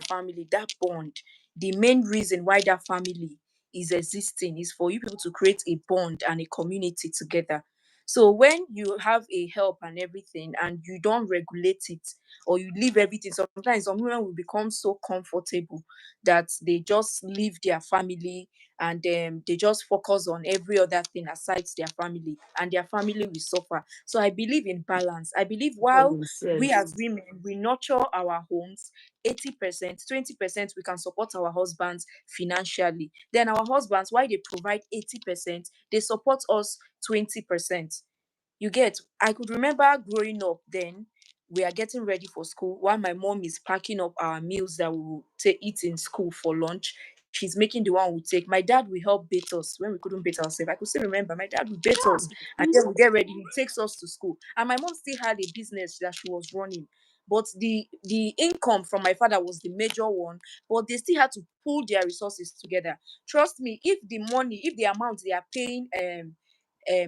family, that bond. The main reason why that family is existing is for you people to create a bond and a community together. So when you have a help and everything and you don't regulate it, or you leave everything, sometimes some women will become so comfortable that they just leave their family, and they just focus on every other thing aside their family, and their family will suffer. So I believe in balance. I believe while
Balance,
we
yes.
as women, we nurture our homes 80%, 20% we can support our husbands financially. Then our husbands, why they provide 80%, they support us 20%. You get, I could remember growing up then, we are getting ready for school while my mom is packing up our meals that we will eat in school for lunch. She's making the one we take. My dad will help bait us when we couldn't bait ourselves. I could still remember my dad would bait us, and then we get ready. He takes us to school. And my mom still had a business that she was running. But the income from my father was the major one, but they still had to pull their resources together. Trust me, if the amount they are paying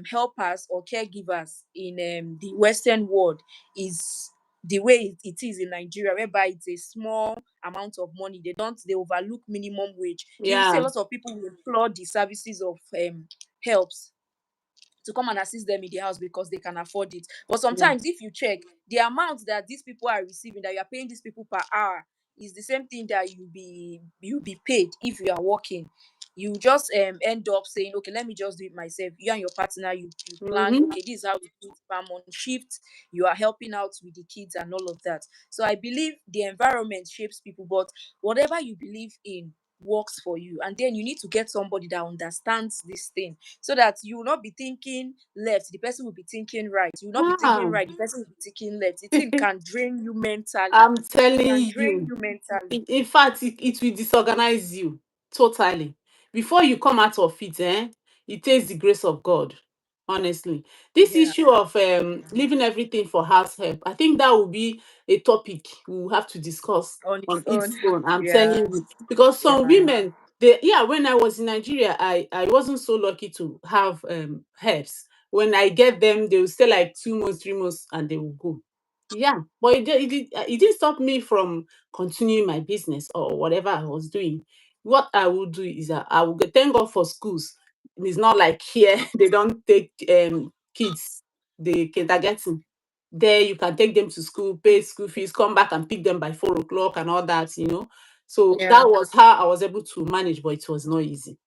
helpers or caregivers in the Western world is the way it is in Nigeria, whereby it's a small amount of money, they overlook minimum wage. You will see a
Yeah.
lot of people will applaud the services of helps to come and assist them in the house because they can afford it. But
Yeah.
sometimes, if you check the amount that these people are receiving, that you are paying these people per hour, is the same thing that you be paid if you are working. You just end up saying, okay, let me just do it myself. You and your partner, you plan,
Mm-hmm.
okay, this is how we do it. I'm on shift, you are helping out with the kids and all of that. So I believe the environment shapes people, but whatever you believe in works for you, and then you need to get somebody that understands this thing, so that you will not be thinking left, the person will be thinking right. You will not be thinking
Ah.
right, the person will be thinking left. The thing can drain you mentally.
I'm
It
telling
can drain
you.
you mentally.
In fact, it will disorganize you totally. Before you come out of it, it takes the grace of God. Honestly, this
Yeah.
issue of leaving everything for house help, I think that will be a topic we will have to discuss
On
on
its
its
own.
own. I'm telling
Yeah.
you, because some
Yeah.
women, they, yeah, when I was in Nigeria, I wasn't so lucky to have helps. When I get them, they will stay like 2 months, 3 months, and they will go. Yeah, but it didn't stop me from continuing my business or whatever I was doing. What I will do is that I will thank God for schools. It's not like here they don't take kids, the kindergarten. There you can take them to school, pay school fees, come back and pick them by 4 o'clock and all that. So that
Yeah.
was how I was able to manage, but it was not easy.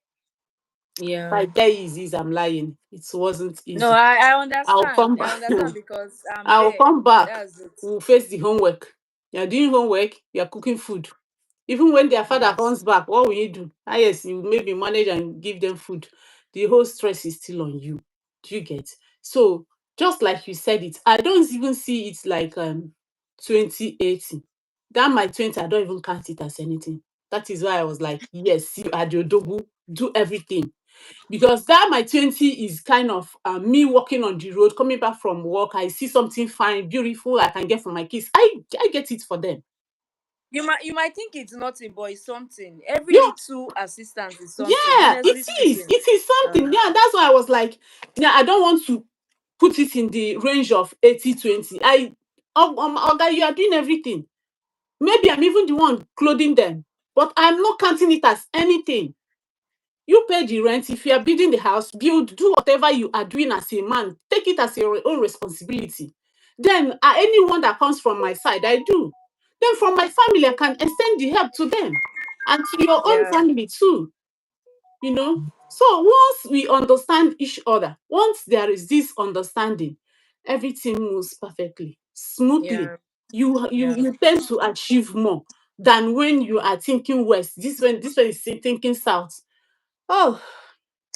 If
Yeah.
I tell you it's easy, I'm lying. It wasn't
No,
easy.
I
I'll
understand.
come
I
back.
understand because I'm
I'll
there.
come back.
That's it.
We'll face the homework. You're doing homework, you're cooking food. Even when their father
Yes.
comes back, what will you do? Ah, yes, you maybe manage and give them food. The whole stress is still on you. Do you get? So, just like you said it, I don't even see it like 2080. That my 20, I don't even count it as anything. That is why I was like, yes, you are the odogu, do everything. Because that my 20 is kind of me walking on the road, coming back from work. I see something fine, beautiful, I can get for my kids. I get it for them.
You might think it's nothing, but it's something. Every
Yeah,
little assistance is something.
yeah,
Honestly
it is.
speaking.
It is something.
Uh,
Yeah, that's why I was like, yeah, I don't want to put it in the range of 80-20. Oga, you are doing everything. Maybe I'm even the one clothing them, but I'm not counting it as anything. You pay the rent. If you are building the house, build, do whatever you are doing as a man. Take it as your own responsibility. Then anyone that comes from my side, I do. Then from my family, I can extend the help to them and to your own
yeah,
family too. You know. So once we understand each other, once there is this understanding, everything moves perfectly, smoothly.
yeah, yeah.
You tend to achieve more than when you are thinking west. This one is thinking south. Oh,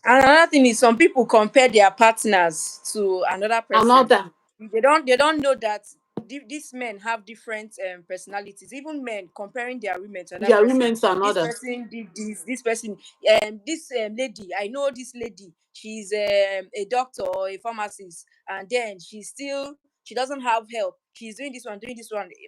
And another thing is some people compare their partners to another person.
another.
They don't know that these men have different personalities. Even men comparing their women to another
Yeah,
person.
women to
This
another.
person did this. This person, this lady. I know this lady. She's a doctor or a pharmacist, and then she doesn't have help. She's doing this one.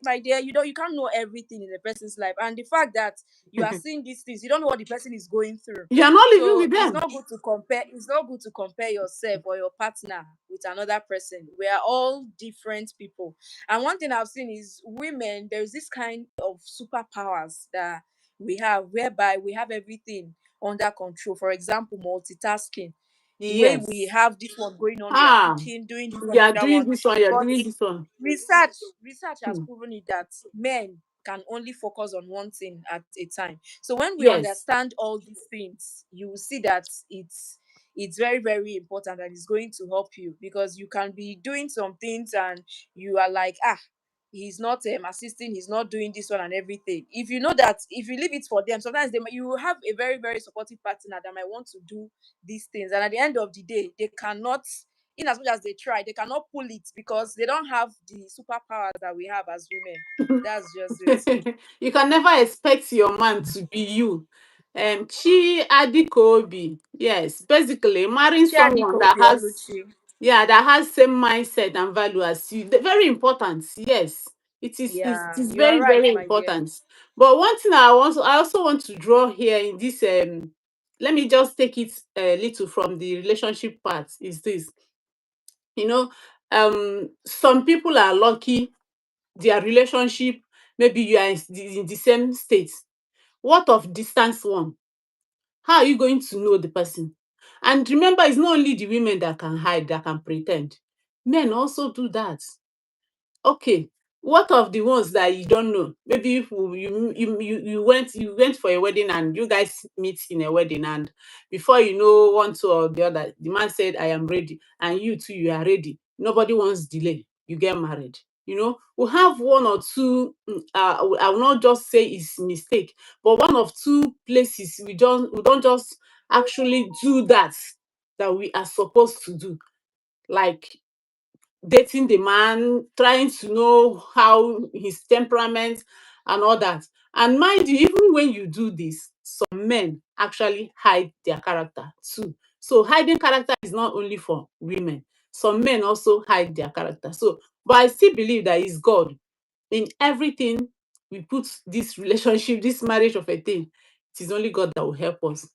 My dear, you can't know everything in a person's life, and the fact that you are seeing these things, you don't know what the person is going through.
You are not living
So
with
it's
them.
not good to compare. It's not good to compare yourself or your partner with another person. We are all different people. And one thing I've seen is women. There's this kind of superpowers that we have, whereby we have everything under control. For example, multitasking. The way we
Yes.
have this one going on, we are
Ah,
cooking, doing this one,
you are
doing that
doing
one.
this one, you are
But
doing this one.
research has
Hmm.
proven it that men can only focus on one thing at a time. So when we
Yes.
understand all these things, you will see that it's very, very important, and it's going to help you, because you can be doing some things and you are like, he's not assisting, he's not doing this one and everything. If you know that, if you leave it for them, sometimes you will have a very, very supportive partner that might want to do these things, and at the end of the day they cannot, in as much as they try, they cannot pull it because they don't have the superpowers that we have as women. That's just it.
You can never expect your man to be you. Chi Adikobi, yes, basically marrying someone
Chiadiko
that has,
Bioluchi.
yeah, that has same mindset and value as you. Very important. Yes, it
Yeah,
is
you are
very,
right,
very
my dear.
important. But one thing I also want to draw here in this let me just take it a little from the relationship part is this. You know, some people are lucky, their relationship, maybe you are in the same state. What of distance one? How are you going to know the person? And remember, it's not only the women that can hide, that can pretend. Men also do that. Okay, what of the ones that you don't know? Maybe if you went for a wedding and you guys meet in a wedding, and before you know one two or the other, the man said, I am ready, and you too, you are ready. Nobody wants delay. You get married. We have one or two, I will not just say it's mistake, but one of two places we don't just actually do that we are supposed to do. Like dating the man, trying to know how his temperament and all that. And mind you, even when you do this, some men actually hide their character too. So hiding character is not only for women. Some men also hide their character. So, but I still believe that it's God. In everything we put this relationship, this marriage of a thing, it is only God that will help us.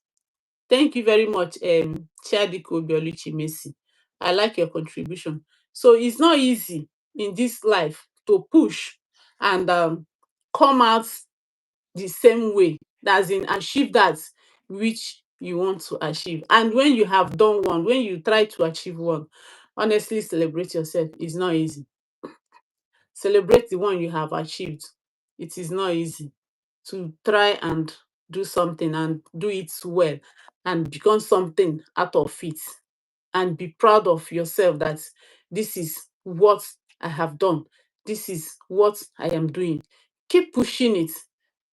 Thank you very much, Chiadiko Bioluchi Messi. I like your contribution. So it's not easy in this life to push and come out the same way, that's in achieve that which you want to achieve. And when you have done one, when you try to achieve one, honestly celebrate yourself. It's not easy. Celebrate the one you have achieved. It is not easy to try and do something and do it well and become something out of it, and be proud of yourself that this is what I have done. This is what I am doing. Keep pushing it.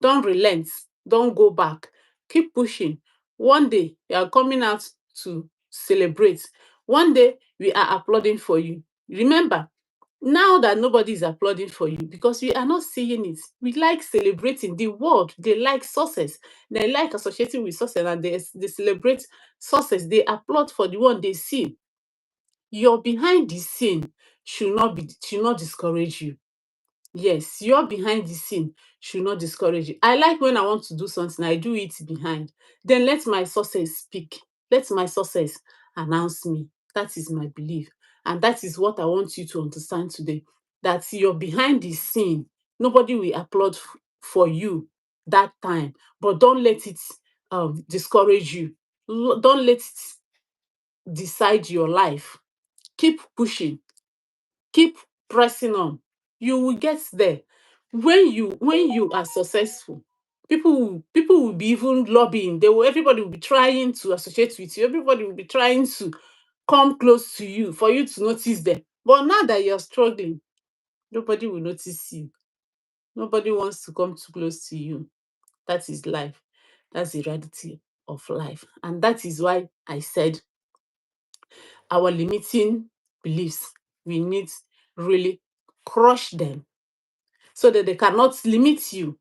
Don't relent. Don't go back. Keep pushing. One day you are coming out to celebrate. One day we are applauding for you. Remember, Now that nobody is applauding for you because we are not seeing it. We like celebrating the world. They like success. They like associating with success, and they celebrate success. They applaud for the one they see. Your behind the scene should not discourage you. Yes, your behind the scene should not discourage you. I like when I want to do something, I do it behind. Then let my success speak. Let my success announce me. That is my belief. And that is what I want you to understand today. That you're behind the scene. Nobody will applaud for you that time. But don't let it discourage you. Don't let it decide your life. Keep pushing, keep pressing on. You will get there. When you are successful, people will be even lobbying. Everybody will be trying to associate with you. Everybody will be trying to come close to you for you to notice them. But now that you're struggling, nobody will notice you. Nobody wants to come too close to you. That is life. That's the reality of life. And that is why I said our limiting beliefs, we need really crush them so that they cannot limit you.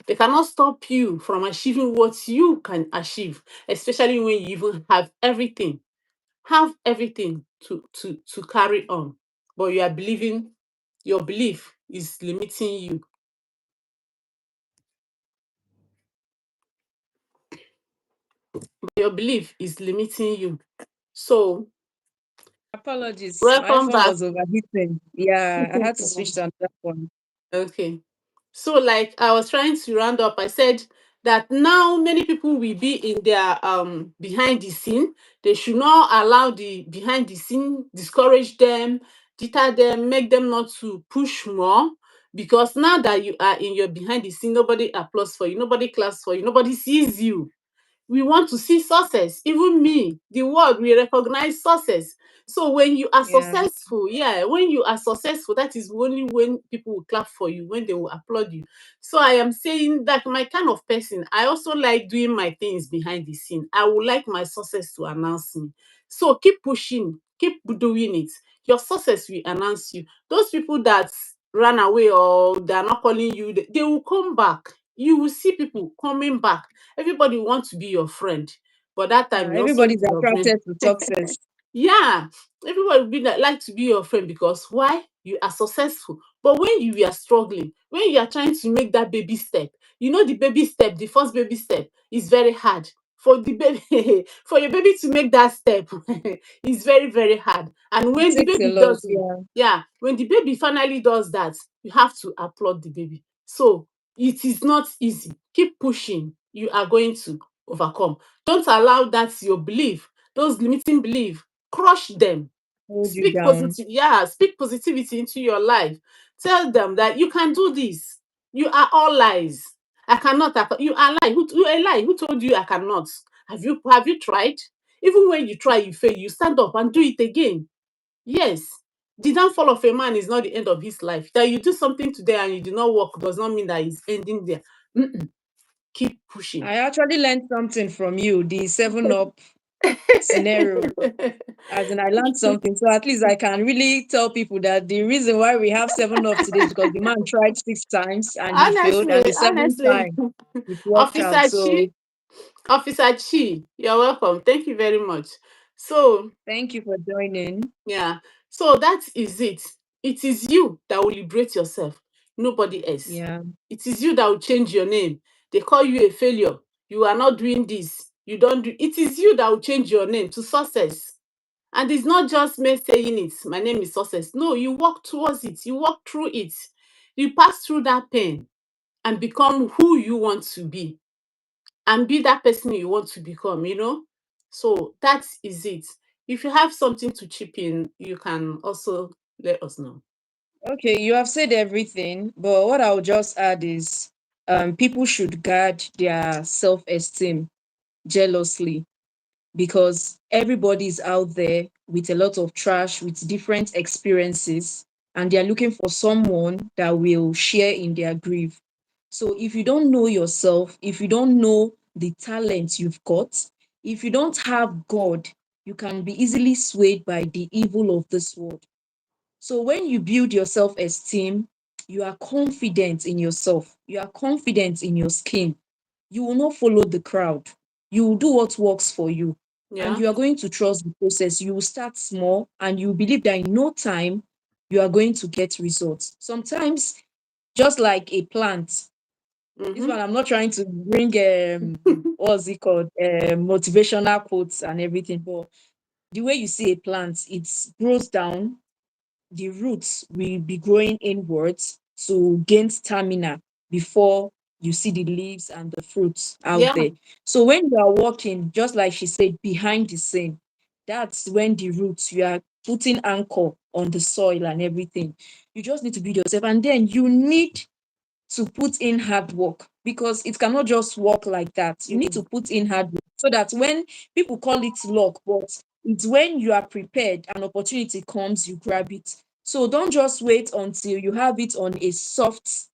They cannot stop you from achieving what you can achieve, especially when you even have everything to carry on. But you are believing your belief is limiting you. Your belief is limiting you. So
Apologies, my
welcome
phone
back.
was overheating. Yeah, I had to switch to another phone.
Okay. So, like I was trying to round up, I said that now many people will be in their behind the scene. They should not allow the behind the scene discourage them, deter them, make them not to push more. Because now that you are in your behind the scene, nobody applauds for you, nobody claps for you, nobody sees you. We want to see success. Even me, the world will recognize success. So when you are
Yeah.
successful, yeah, when you are successful, that is only when people will clap for you, when they will applaud you. So I am saying that my kind of person, I also like doing my things behind the scene. I would like my success to announce me. So keep pushing, keep doing it. Your success will announce you. Those people that ran away or they are not calling you, they will come back. You will see people coming back. Everybody wants to be your friend, but that time you also
Everybody's
need your brain.
attracted to success.
Yeah, everybody will be like to be your friend because why? You are successful. But when you are struggling, when you are trying to make that baby step, the baby step, the first baby step is very hard. For the baby, for your baby to make that step is very, very hard. And
It
when the
takes a
baby
lot.
does it,
Yeah.
yeah, when the baby finally does that, you have to applaud the baby. So it is not easy. Keep pushing. You are going to overcome. Don't allow that your belief, those limiting belief, crush them.
Hold you
Speak
down.
positive, yeah, speak positivity into your life. Tell them that you can do this. You are all lies. I cannot. You are lie. You a lie. Who told you I cannot? Have you tried? Even when you try, you fail. You stand up and do it again. Yes. The downfall of a man is not the end of his life. That you do something today and you do not work does not mean that it's ending there. Mm-mm. Keep pushing.
I actually learned something from you, the 7 Up scenario. As in, I learned something. So at least I can really tell people that the reason why we have 7 Up today is because the man tried 6 times and he failed, and the
Honestly,
seventh
honestly,
time it worked out.
Officer
So
Chi, Officer Chi, you're welcome. Thank you very much. So,
thank you for joining.
yeah, so that is it. It is you that will liberate yourself, nobody else.
Yeah.
It is you that will change your name. They call you a failure. You are not doing this. You don't do it. Is you that will change your name to success. And it's not just me saying it, my name is success. No, you walk towards it, you walk through it, you pass through that pain and become who you want to be and be that person you want to become. So that is it. If you have something to chip in, you can also let us know.
Okay, you have said everything, but what I'll just add is people should guard their self-esteem jealously, because everybody's out there with a lot of trash, with different experiences, and they're looking for someone that will share in their grief. So if you don't know yourself, if you don't know the talent you've got, if you don't have God, you can be easily swayed by the evil of this world. So when you build your self-esteem, you are confident in yourself, you are confident in your skin. You will not follow the crowd. You will do what works for you. And
Yeah.
you are going to trust the process. You will start small and you believe that in no time you are going to get results. Sometimes, just like a plant, this
Mm-hmm.
one I'm not trying to bring what's it called? Motivational quotes and everything, but the way you see a plant, it grows down, the roots will be growing inwards to gain stamina before you see the leaves and the fruits out
Yeah.
there. So when you are walking, just like she said, behind the scene, that's when the roots, you are putting anchor on the soil and everything. You just need to build yourself. And then you need to put in hard work, because it cannot just work like that. You need
Mm.
to put in hard work so that when people call it luck, but it's when you are prepared, an opportunity comes, you grab it. So don't just wait until you have it on a soft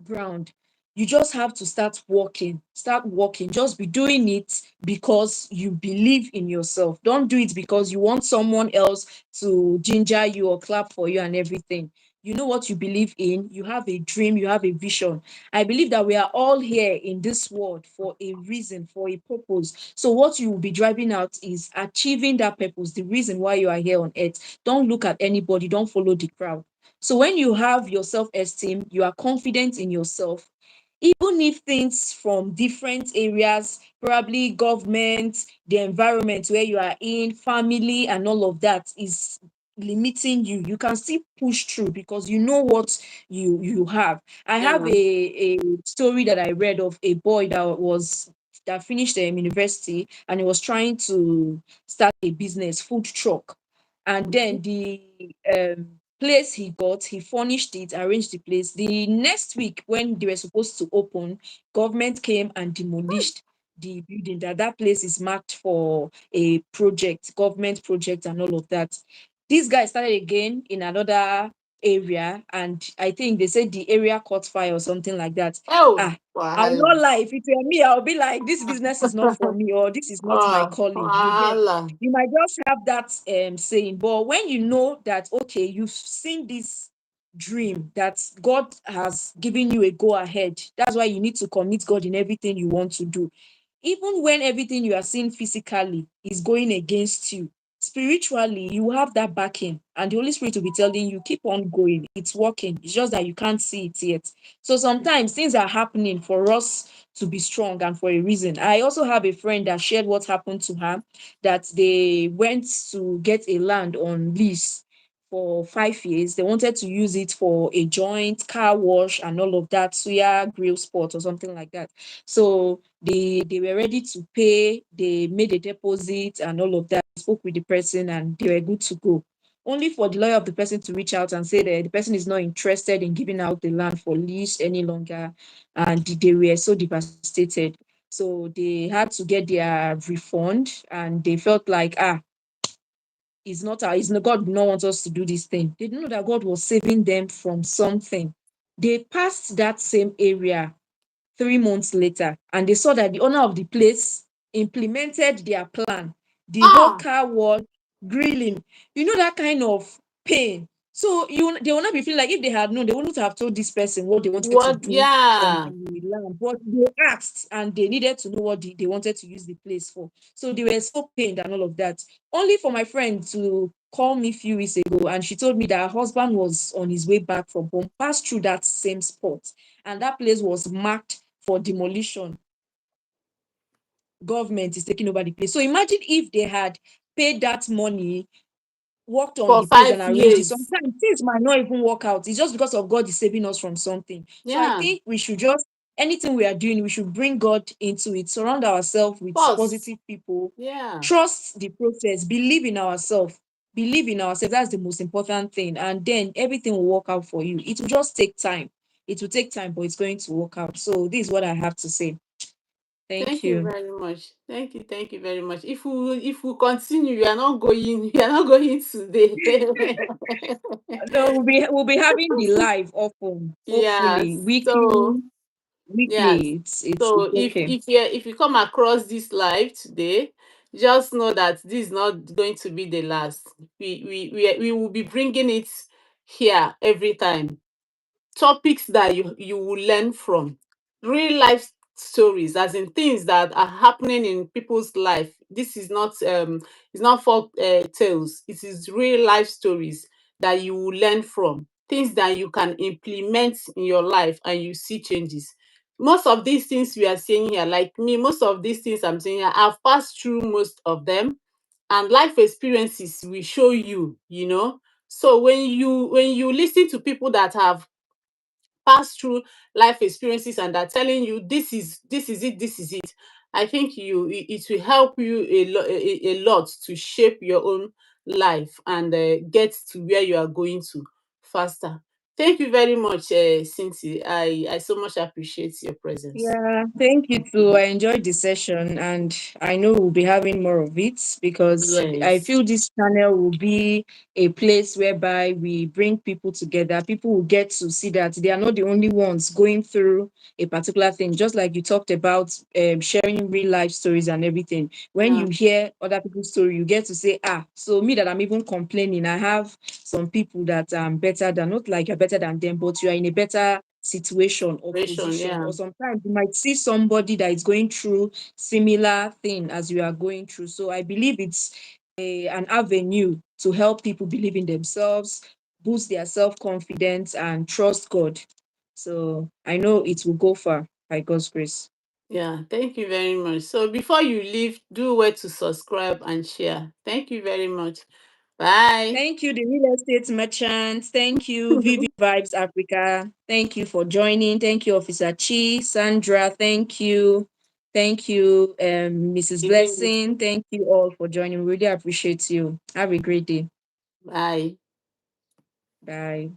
ground. You just have to start working. Start working. Just be doing it because you believe in yourself. Don't do it because you want someone else to ginger you or clap for you and everything. You know what you believe in. You have a dream, you have a vision. I believe that we are all here in this world for a reason, for a purpose. So, what you will be driving out is achieving that purpose, the reason why you are here on earth. Don't look at anybody, don't follow the crowd. So when you have your self-esteem, you are confident in yourself, even if things from different areas, probably government, the environment where you are in, family, and all of that is limiting you, you can still push through because you know what you have. I have
Yeah.
a story that I read of a boy that finished university, and he was trying to start a business, food truck. And then the place he got, he furnished it, arranged the place. The next week, when they were supposed to open, government came and demolished the building. That place is marked for a project, government project, and all of that. This guy started again in another area, and I think they said the area caught fire or something like that.
Oh,
Ah, I will
wahala.
not lie. If it were me, I'll be like, this business is not for me, or this is not my
Oh,
calling. You get,
wahala.
you might just have that saying, but when you know that, okay, you've seen this dream that God has given you a go ahead, that's why you need to commit God in everything you want to do. Even when everything you are seeing physically is going against you, spiritually you have that backing, and the Holy Spirit will be telling you, keep on going, it's working. It's just that you can't see it yet. So sometimes things are happening for us to be strong and for a reason. I also have a friend that shared what happened to her, that they went to get a land on lease for 5 years. They wanted to use it for a joint, car wash, and all of that, suya grill spot or something like that. So they were ready to pay, they made a deposit and all of that, spoke with the person, and they were good to go. Only for the lawyer of the person to reach out and say that the person is not interested in giving out the land for lease any longer, and they were so devastated. So they had to get their refund, and they felt like, it's not our, it's not, God did not want us to do this thing. They didn't know that God was saving them from something. They passed that same area 3 months later, and they saw that the owner of the place implemented their plan. The whole
Ah,
car was grilling. You know that kind of pain. So they will not be feeling like, if they had known, they wouldn't have told this person what they wanted to
what?
do on
Yeah.
the land. But they asked, and they needed to know what they wanted to use the place for. So they were so pained and all of that. Only for my friend to call me a few weeks ago, and she told me that her husband was on his way back from home, passed through that same spot, and that place was marked for demolition. Government is taking over the place. So imagine if they had paid that money, worked on
For
the place
five
and arranged it.
years.
Sometimes things might not even work out. It's just because of God is saving us from something. So I
Yeah.
think we should just, anything we are doing, we should bring God into it, surround ourselves with
First.
positive people,
Yeah.
trust the process, believe in ourselves. Believe in ourselves. That's the most important thing. And then everything will work out for you. It will just take time. It will take time, but it's going to work out. So this is what I have to say. Thank
Thank you
you.
very much. Thank you very much. If we continue, you are not going, you are not going today.
No, we'll be having the live often,
Yeah.
hopefully weekly.
So yeah.
Weekly, it's
So if
okay.
if you if you come across this live today, just know that this is not going to be the last. We will be bringing it here every time. Topics that you will learn from, real life stories, as in things that are happening in people's life. This is not it's not folk tales, it is real life stories that you will learn from, things that you can implement in your life and you see changes. Most of these things we are saying here, like me, most of these things I'm saying here, I've passed through most of them, and life experiences will show you, you know. So when you listen to people that have pass through life experiences and are telling you this is it, this is it, I think it will help you a lot to shape your own life and get to where you are going to faster. Thank you very much, Cynthia. I so much appreciate your presence.
Yeah, thank you too. I enjoyed the session and I know we'll be having more of it because I
Yes,
feel this channel will be a place whereby we bring people together. People will get to see that they are not the only ones going through a particular thing. Just like you talked about sharing real life stories and everything. When
yeah,
you hear other people's story, you get to say, ah, so me that I'm even complaining, I have some people that better than, not like you're better than them, but you are in a better situation or
situation,
position,
yeah,
or sometimes you might see somebody that is going through similar thing as you are going through. So I believe it's an avenue to help people believe in themselves, boost their self-confidence and trust God. So I know it will go far by God's grace.
yeah. Thank you very much. So before you leave, do well to subscribe and share. Thank you very much. Bye.
Thank you, the real estate merchant. Thank you, Vivi Vibes Africa. Thank you for joining. Thank you, Officer Chi, Sandra. Thank you. Thank you, Mrs.
Even
Blessing. Thank you all for joining. We really appreciate you. Have a great day.
bye.
Bye.